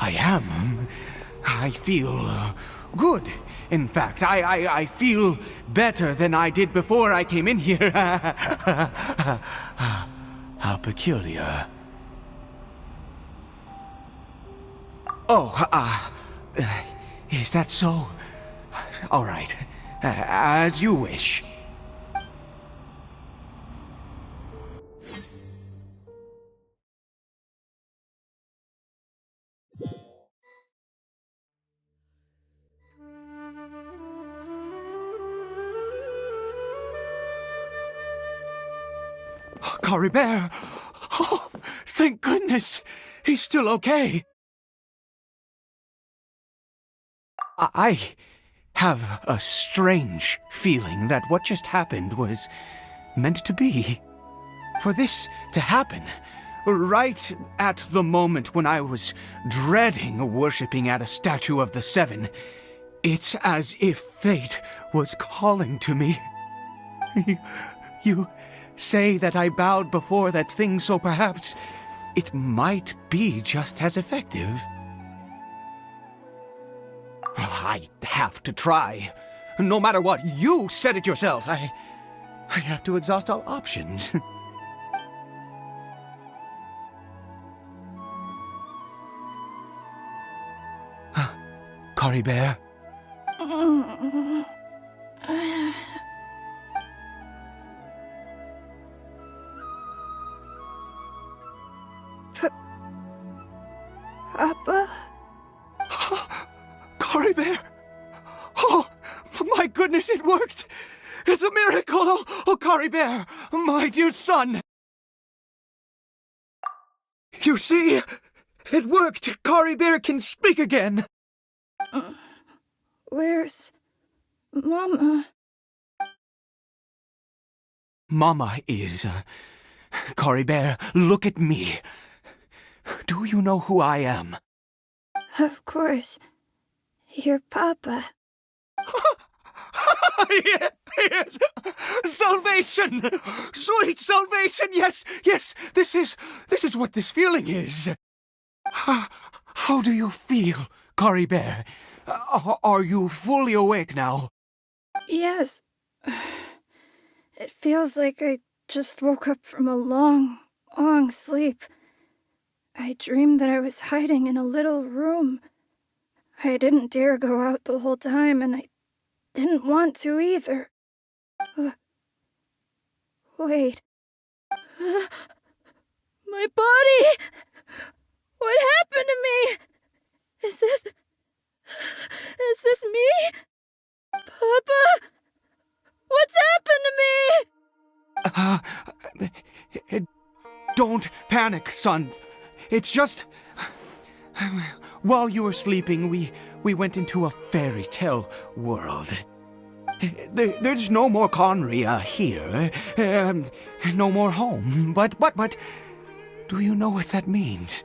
I feel good. In fact, I feel better than I did before I came in here. How peculiar. Oh, is that so? All right, as you wish. Caribert! Oh, thank goodness! He's still okay! I have a strange feeling that what just happened was meant to be. For this to happen, right at the moment when I was dreading worshipping at a statue of the Seven, it's as if fate was calling to me. You say that I bowed before that thing, so perhaps it might be just as effective. Well, I have to try. No matter what, you said it yourself. I have to exhaust all options. Caribert? Papa? Caribert! Oh, my goodness, it worked! It's a miracle! Oh, Caribert, my dear son! You see? It worked! Caribert can speak again! Where's Mama? Mama is... Caribert, look at me. Do you know who I am? Of course. Your Papa. Yes! Salvation! Sweet salvation! Yes! This is what this feeling is. How do you feel, Caribert? Are you fully awake now? Yes. It feels like I just woke up from a long, long sleep. I dreamed that I was hiding in a little room. I didn't dare go out the whole time, and I didn't want to either. Wait. My body! What happened to me? Is this me? Papa? What's happened to me? Don't panic, son. It's just... While you were sleeping, we went into a fairy tale world. There's no more Khaenri'ah here. No more home. But... Do you know what that means?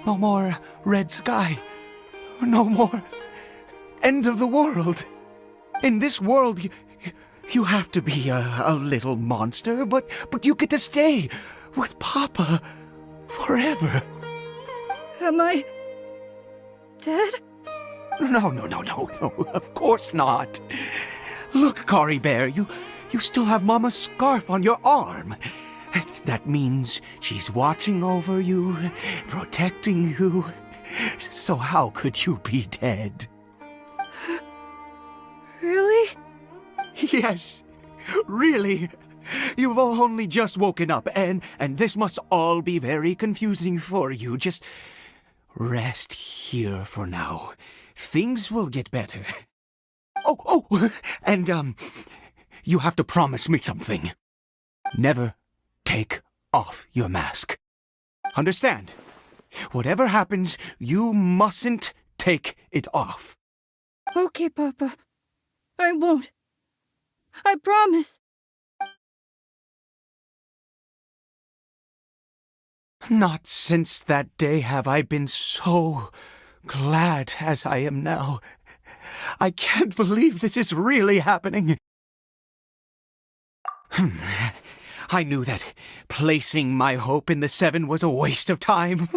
No more red sky. No more... end of the world. In this world, you have to be a little monster, but you get to stay with Papa forever. Am I dead? No, of course not. Look, Caribert, you still have Mama's scarf on your arm. That means she's watching over you, protecting you. So how could you be dead? Really? Yes, really. You've only just woken up, and this must all be very confusing for you. Just rest here for now. Things will get better. Oh, and, you have to promise me something. Never take off your mask. Understand? Whatever happens, you mustn't take it off. Okay, Papa. I won't. I promise. Not since that day have I been so glad as I am now. I can't believe this is really happening. I knew that placing my hope in the Seven was a waste of time.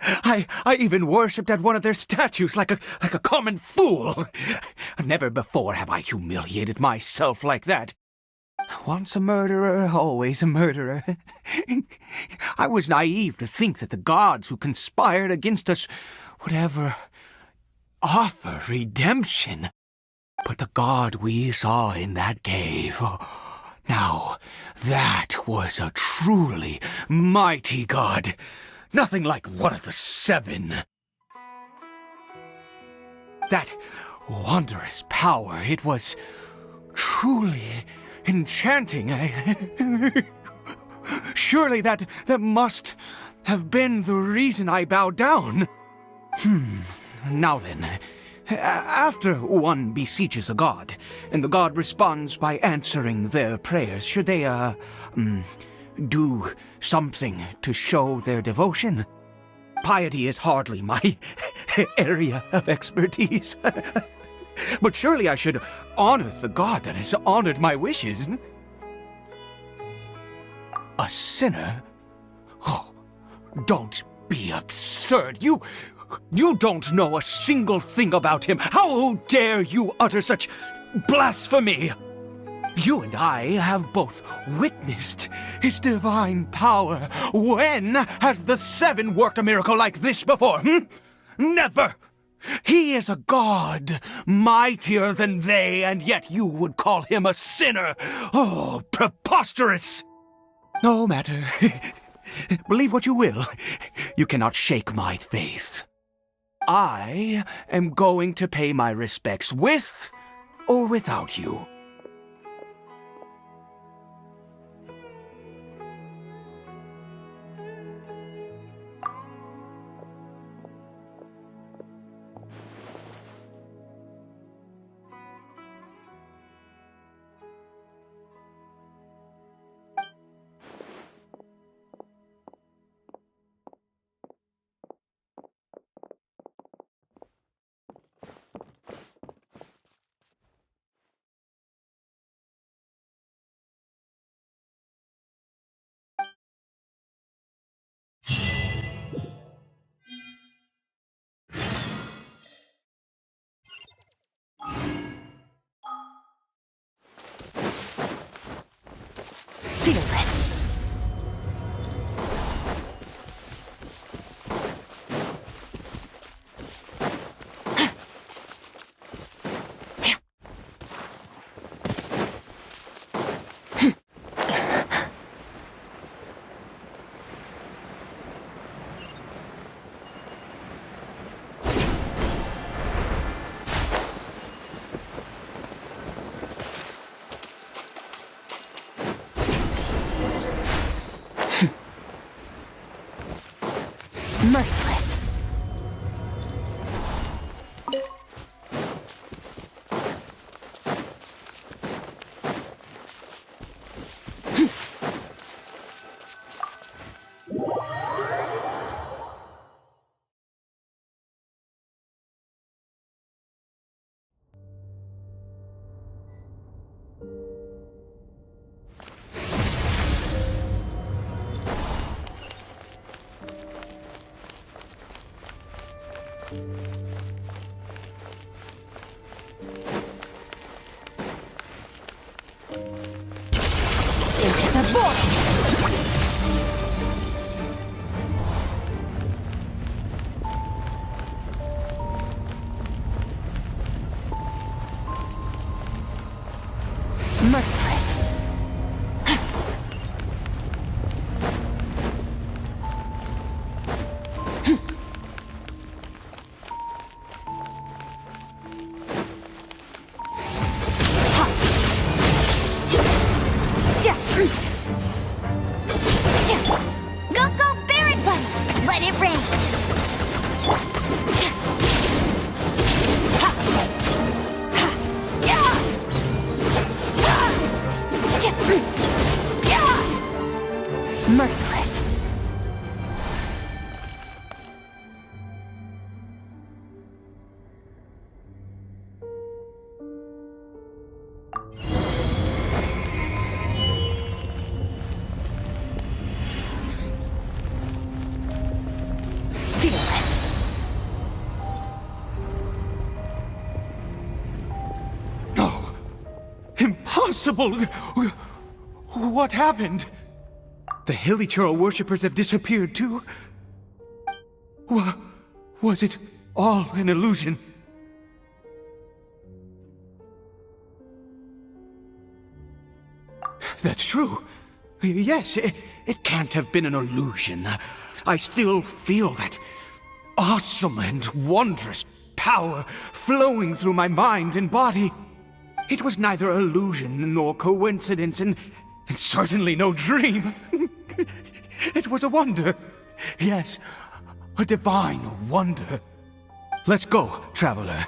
I even worshipped at one of their statues like a common fool. Never before have I humiliated myself like that. Once a murderer, always a murderer. I was naive to think that the gods who conspired against us would ever offer redemption. But the god we saw in that cave... Now, that was a truly mighty god. Nothing like one of the Seven. That wondrous power, it was truly enchanting. Surely that must have been the reason I bowed down. Now then, after one beseeches a god, and the god responds by answering their prayers, should they, do something to show their devotion? Piety is hardly my area of expertise. But surely I should honor the god that has honored my wishes. A sinner? Oh, don't be absurd. You don't know a single thing about him. How dare you utter such blasphemy? You and I have both witnessed his divine power. When has the Seven worked a miracle like this before? Never! He is a god, mightier than they, and yet you would call him a sinner. Oh, preposterous! No matter. Believe what you will. You cannot shake my faith. I am going to pay my respects with or without you. Merciless. Into the void! Merciless. Go, Barret Bunny! Let it rain! Merciless. Fearless. No! Impossible! What happened? The Hilichurl worshippers have disappeared too? Was it all an illusion? That's true. Yes, it can't have been an illusion. I still feel that awesome and wondrous power flowing through my mind and body. It was neither illusion nor coincidence, and certainly no dream. It was a wonder. Yes, a divine wonder. Let's go, traveler.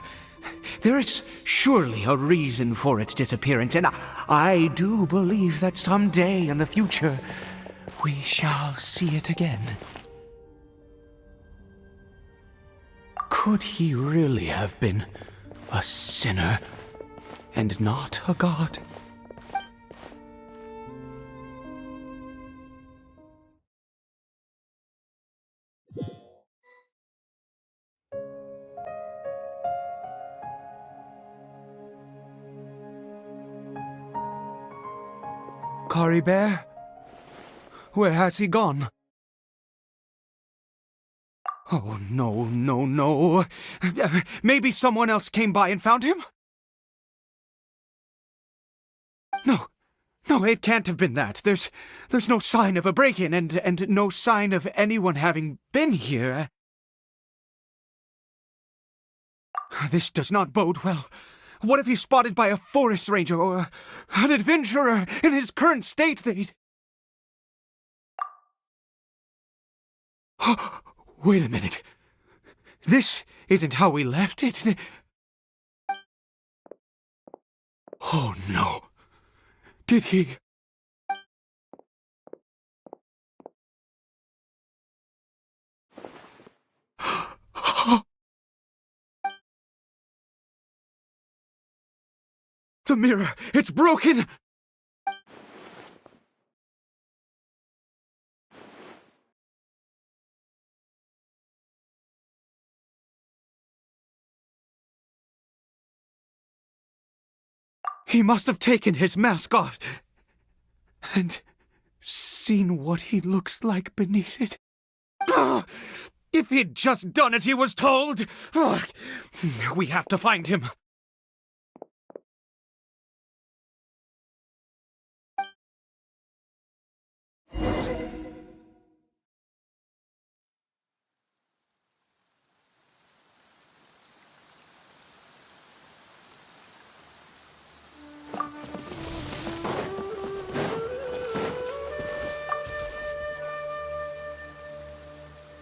There is surely a reason for its disappearance, and I do believe that someday in the future we shall see it again. Could he really have been a sinner and not a god? Caribert? Where has he gone? Oh, no. Maybe someone else came by and found him? No, it can't have been that. There's no sign of a break-in and no sign of anyone having been here. This does not bode well. What if he's spotted by a forest ranger or an adventurer in his current state? Wait a minute. This isn't how we left it. Oh no. Did he... The mirror! It's broken! He must have taken his mask off and seen what he looks like beneath it. If he'd just done as he was told! We have to find him.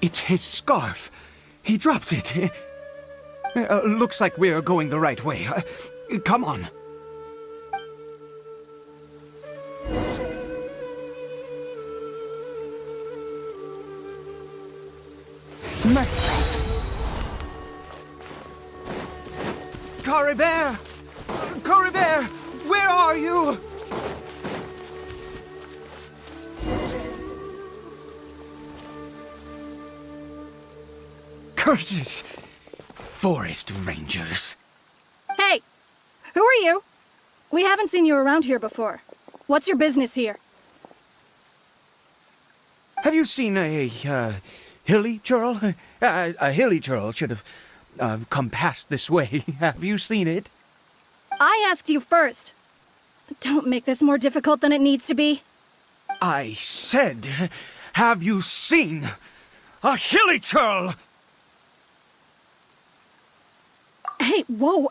It's his scarf. He dropped it. Looks like we're going the right way. Come on. Merciless. Caribert! Caribert! Where are you? Curses! Forest rangers. Hey! Who are you? We haven't seen you around here before. What's your business here? Have you seen a hilly churl? A hilly churl should have come past this way. Have you seen it? I asked you first. Don't make this more difficult than it needs to be. I said, have you seen a hilly churl? Hey, whoa.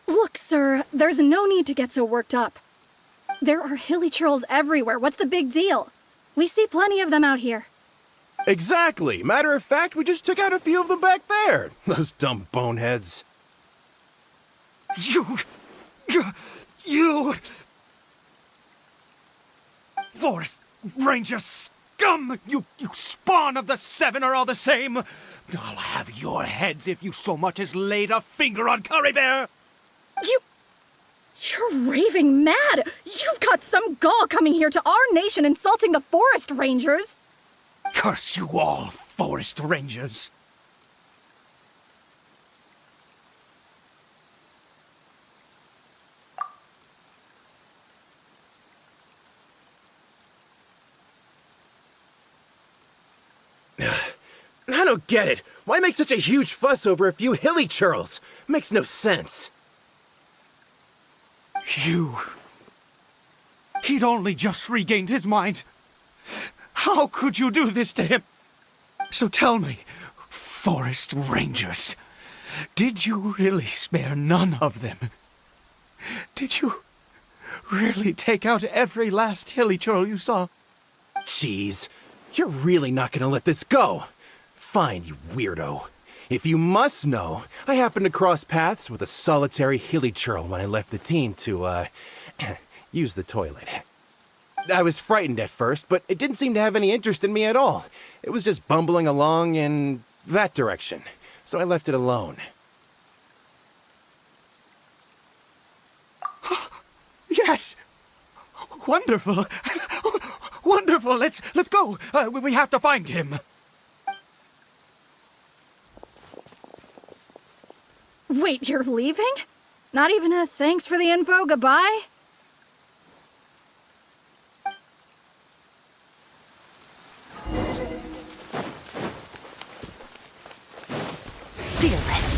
Look, sir, there's no need to get so worked up. There are hilly churls everywhere. What's the big deal? We see plenty of them out here. Exactly. Matter of fact, we just took out a few of them back there. Those dumb boneheads. You... Forest Ranger scum! You spawn of the Seven are all the same! I'll have your heads if you so much as laid a finger on Caribert! You're raving mad! You've got some gall coming here to our nation insulting the Forest Rangers! Curse you all, Forest Rangers! I don't get it. Why make such a huge fuss over a few hilly churls? Makes no sense. He'd only just regained his mind. How could you do this to him? So tell me, Forest Rangers, did you really spare none of them? Did you really take out every last hilly churl you saw? Jeez, you're really not gonna let this go. Fine, you weirdo. If you must know, I happened to cross paths with a solitary hilly churl when I left the team to, use the toilet. I was frightened at first, but it didn't seem to have any interest in me at all. It was just bumbling along in that direction, so I left it alone. Yes! Wonderful! Wonderful! Let's go! We have to find him! Wait, you're leaving? Not even a thanks for the info, goodbye? Fearless.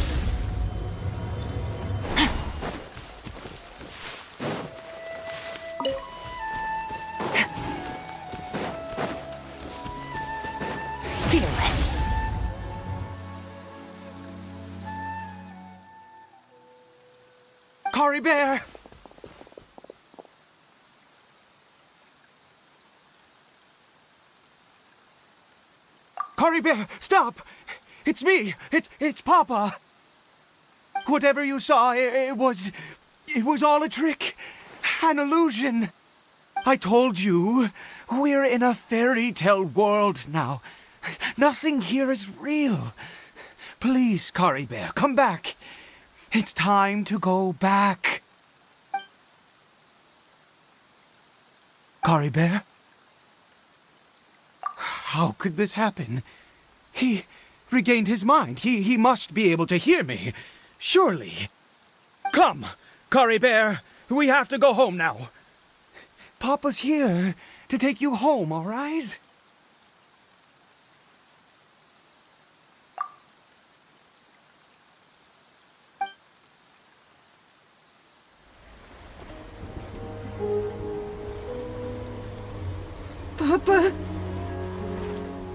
Fearless. Caribert! Caribert, stop! It's me! It's Papa! Whatever you saw, it was all a trick. An illusion. I told you, we're in a fairy tale world now. Nothing here is real. Please, Caribert, come back. It's time to go back. Caribert? How could this happen? He regained his mind. He must be able to hear me. Surely. Come, Caribert. We have to go home now. Papa's here to take you home, all right? Papa?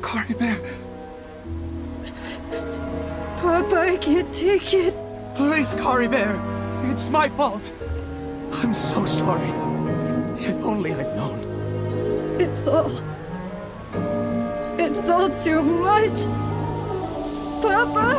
Caribert, Papa, I can't take it. please, Caribert. It's my fault. I'm so sorry. If only I'd known. It's It's all too much. Papa?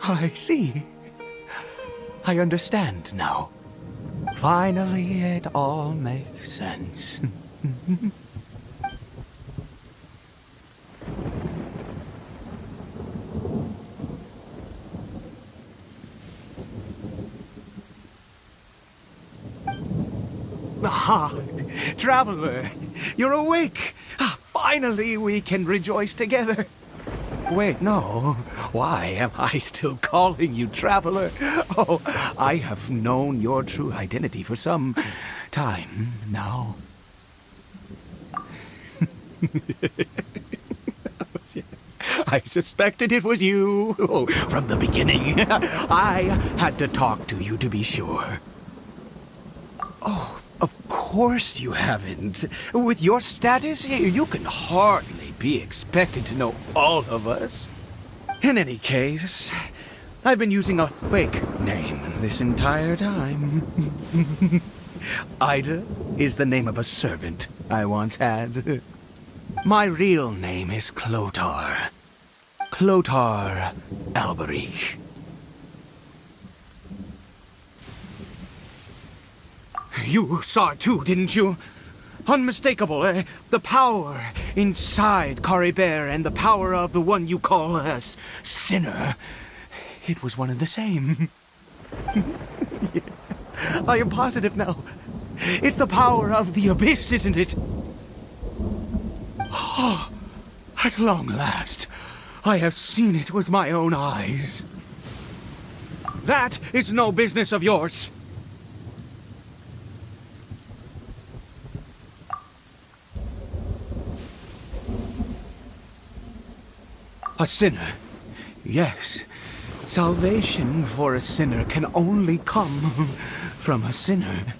I see. I understand now. Finally, it all makes sense. Ah, Traveler, you're awake. Finally, we can rejoice together. Wait, no. Why am I still calling you Traveler? Oh, I have known your true identity for some time now. I suspected it was you. Oh, from the beginning. I had to talk to you to be sure. Oh, of course you haven't. With your status, you can hardly be expected to know all of us. In any case, I've been using a fake name this entire time. Ida is the name of a servant I once had. My real name is Chlothar. Chlothar Alberich. You saw it too, didn't you? Unmistakable, the power inside Caribert and the power of the one you call a sinner. It was one and the same. Yeah. I am positive now. It's the power of the abyss, isn't it? Oh, at long last, I have seen it with my own eyes. That is no business of yours. A sinner? Yes. Salvation for a sinner can only come from a sinner.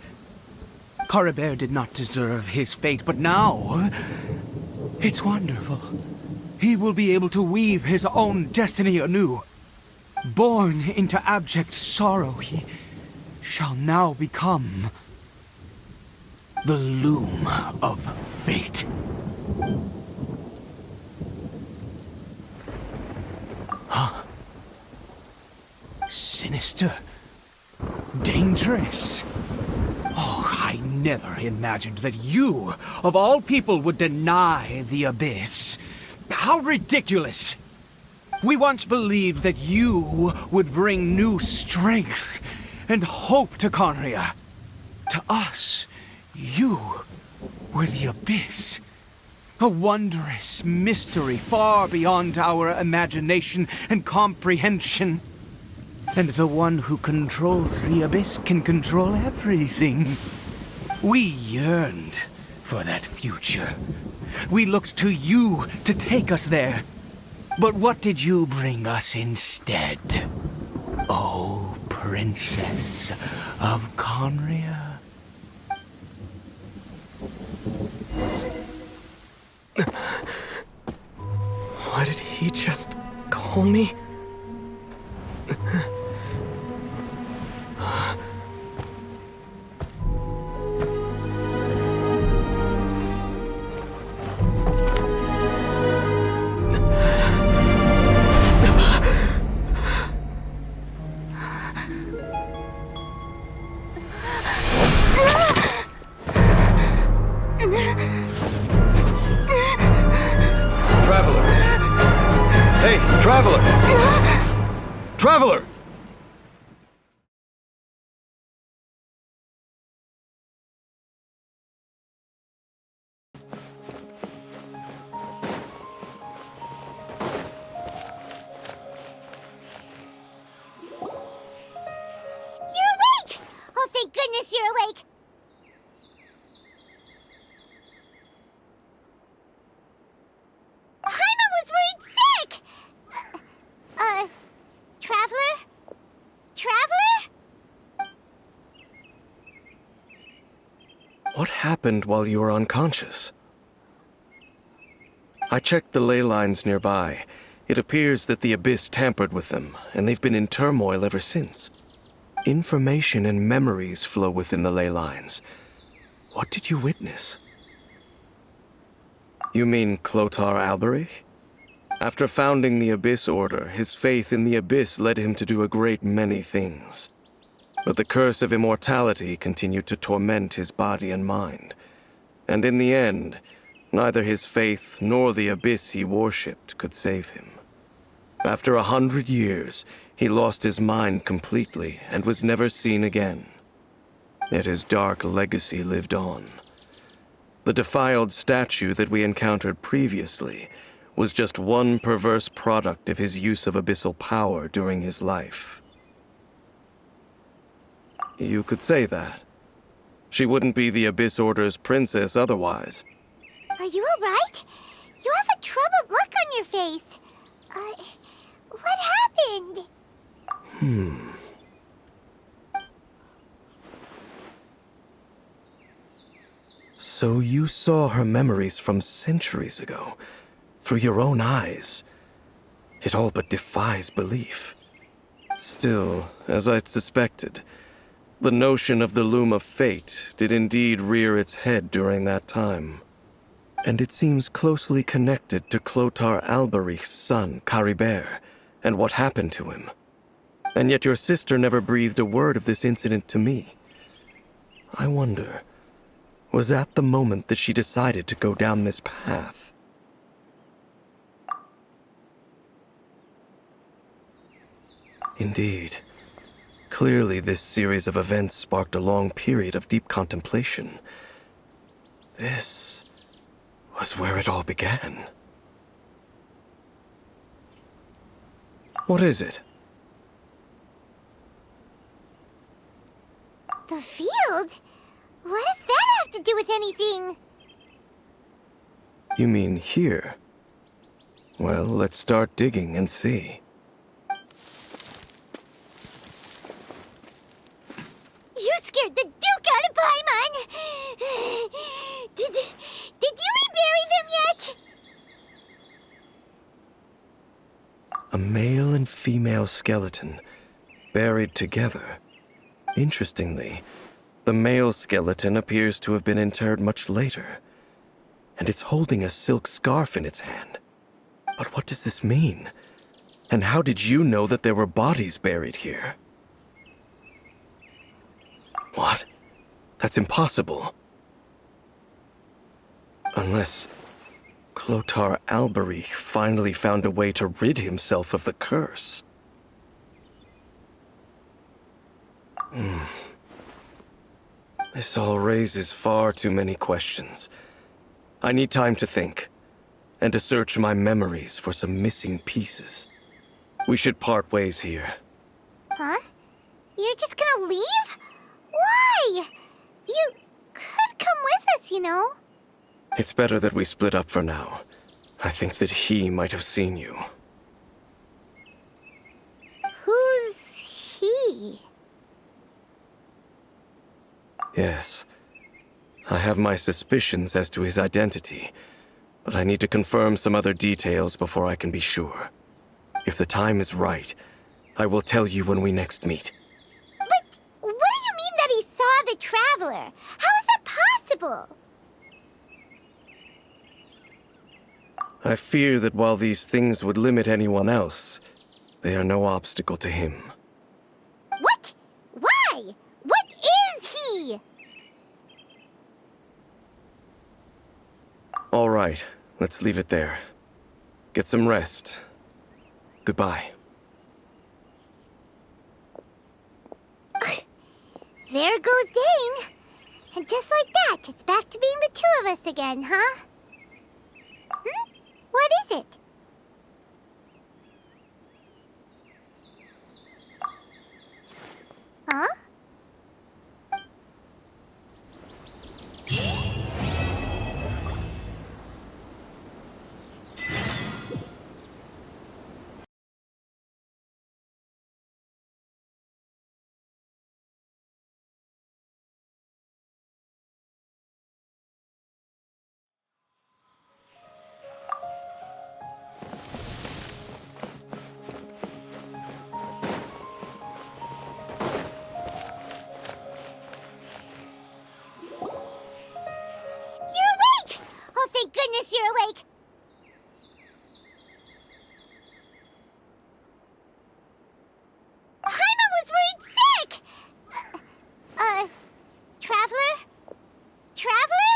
Caribert did not deserve his fate, but now it's wonderful. He will be able to weave his own destiny anew. Born into abject sorrow, he shall now become the loom of fate. Huh? Sinister. Dangerous. Oh, I never imagined that you, of all people, would deny the abyss. How ridiculous! We once believed that you would bring new strength and hope to Khaenri'ah. To us, you were the abyss. A wondrous mystery far beyond our imagination and comprehension. And the one who controls the abyss can control everything. We yearned for that future. We looked to you to take us there. But what did you bring us instead? Oh, Princess of Khaenri'ah. What did he just call me? Traveler! You're awake! Oh, thank goodness you're awake! Paimon was worried sick! Traveler? Traveler? What happened while you were unconscious? I checked the ley lines nearby. It appears that the Abyss tampered with them, and they've been in turmoil ever since. Information and memories flow within the ley lines. What did you witness? You mean Chlothar Alberich? After founding the Abyss Order, his faith in the Abyss led him to do a great many things. But the curse of immortality continued to torment his body and mind. And in the end, neither his faith nor the Abyss he worshipped could save him. After 100 years, he lost his mind completely and was never seen again. Yet his dark legacy lived on. The defiled statue that we encountered previously was just one perverse product of his use of abyssal power during his life. You could say that. She wouldn't be the Abyss Order's princess otherwise. Are you alright? You have a troubled look on your face. What happened? So you saw her memories from centuries ago, through your own eyes. It all but defies belief. Still, as I'd suspected, the notion of the Loom of Fate did indeed rear its head during that time. And it seems closely connected to Chlothar Alberich's son, Caribert, and what happened to him. And yet your sister never breathed a word of this incident to me. I wonder, was that the moment that she decided to go down this path? Indeed. Clearly, this series of events sparked a long period of deep contemplation. This was where it all began. What is it? The field? What does that have to do with anything? You mean here? Well, let's start digging and see. You scared the Duke out of Paimon! Did you rebury them yet? A male and female skeleton, buried together. Interestingly, the male skeleton appears to have been interred much later, and it's holding a silk scarf in its hand. But what does this mean? And how did you know that there were bodies buried here? What? That's impossible. Unless Chlothar Alberich finally found a way to rid himself of the curse. This all raises far too many questions. I need time to think, and to search my memories for some missing pieces. We should part ways here. Huh? You're just gonna leave? Why? You could come with us, you know. It's better that we split up for now. I think that he might have seen you. Who's he? Yes. I have my suspicions as to his identity, but I need to confirm some other details before I can be sure. If the time is right, I will tell you when we next meet. But what do you mean that he saw the Traveler? How is that possible? I fear that while these things would limit anyone else, they are no obstacle to him. What? Why? What is he? All right, let's leave it there. Get some rest. Goodbye. There goes Dane. And just like that, it's back to being the two of us again, huh? What is it? Huh? Thank goodness you're awake! Paimon was worried sick! Traveler? Traveler?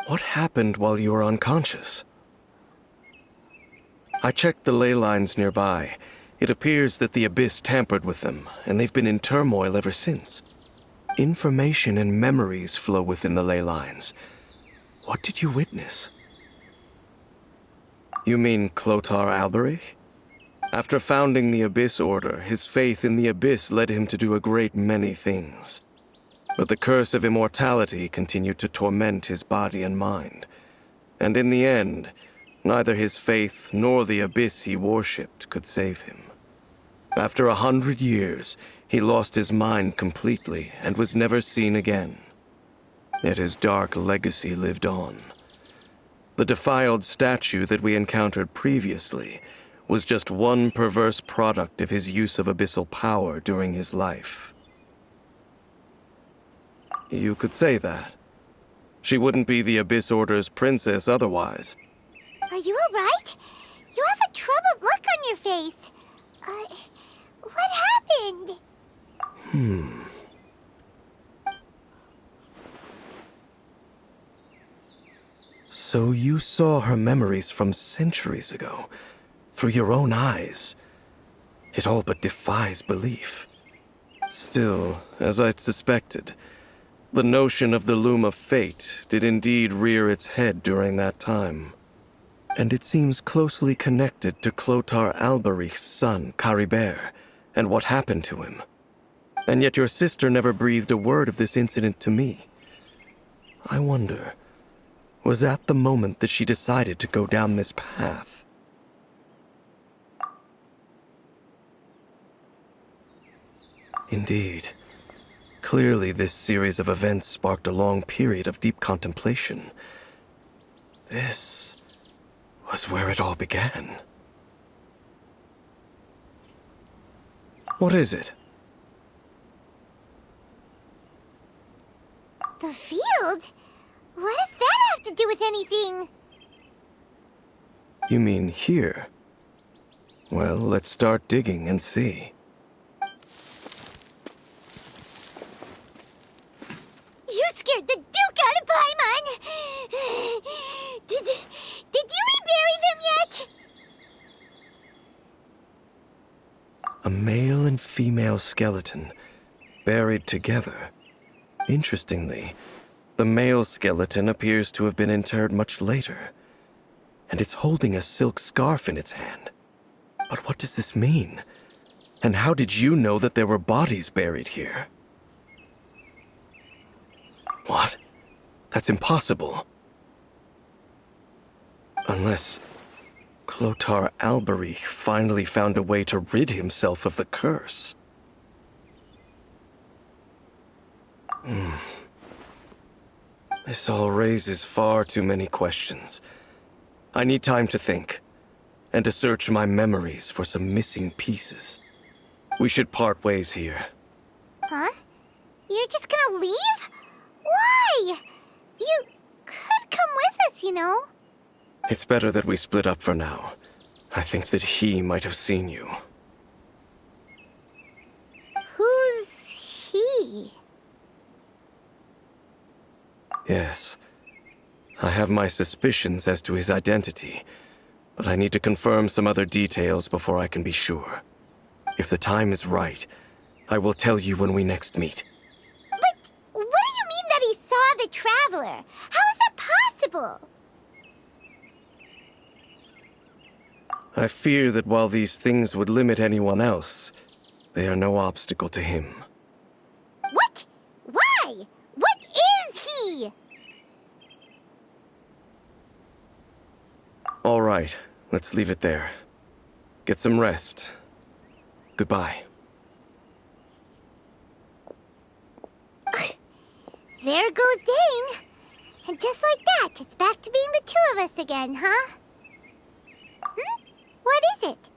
What happened while you were unconscious? I checked the ley lines nearby. It appears that the Abyss tampered with them, and they've been in turmoil ever since. Information and memories flow within the ley lines. What did you witness? You mean Chlothar Alberich? After founding the Abyss Order, his faith in the Abyss led him to do a great many things. But the curse of immortality continued to torment his body and mind. And in the end, neither his faith nor the Abyss he worshipped could save him. After 100 years, he lost his mind completely and was never seen again. Yet his dark legacy lived on. The defiled statue that we encountered previously was just one perverse product of his use of abyssal power during his life. You could say that. She wouldn't be the Abyss Order's princess otherwise. Are you alright? You have a troubled look on your face. What happened? So you saw her memories from centuries ago, through your own eyes. It all but defies belief. Still, as I'd suspected, the notion of the Loom of Fate did indeed rear its head during that time. And it seems closely connected to Chlothar Alberich's son, Caribert, and what happened to him. And yet your sister never breathed a word of this incident to me. I wonder, was that the moment that she decided to go down this path? Indeed. Clearly, this series of events sparked a long period of deep contemplation. This was where it all began. What is it? The field? What does that have to do with anything? You mean here? Well, let's start digging and see. You scared the Duke out of Paimon! Did you rebury them yet? A male and female skeleton, buried together. Interestingly, the male skeleton appears to have been interred much later, and it's holding a silk scarf in its hand. But what does this mean? And how did you know that there were bodies buried here? What? That's impossible. Unless Chlothar Alberich finally found a way to rid himself of the curse. This all raises far too many questions. I need time to think, and to search my memories for some missing pieces. We should part ways here. Huh? You're just gonna leave? Why? You could come with us, you know. It's better that we split up for now. I think that he might have seen you. Who's he? Yes. I have my suspicions as to his identity, but I need to confirm some other details before I can be sure. If the time is right, I will tell you when we next meet. But what do you mean that he saw the Traveler? How is that possible? I fear that while these things would limit anyone else, they are no obstacle to him. What? Why? What is he? All right, let's leave it there. Get some rest. Goodbye. There goes Dane. And just like that, it's back to being the two of us again, huh? What is it?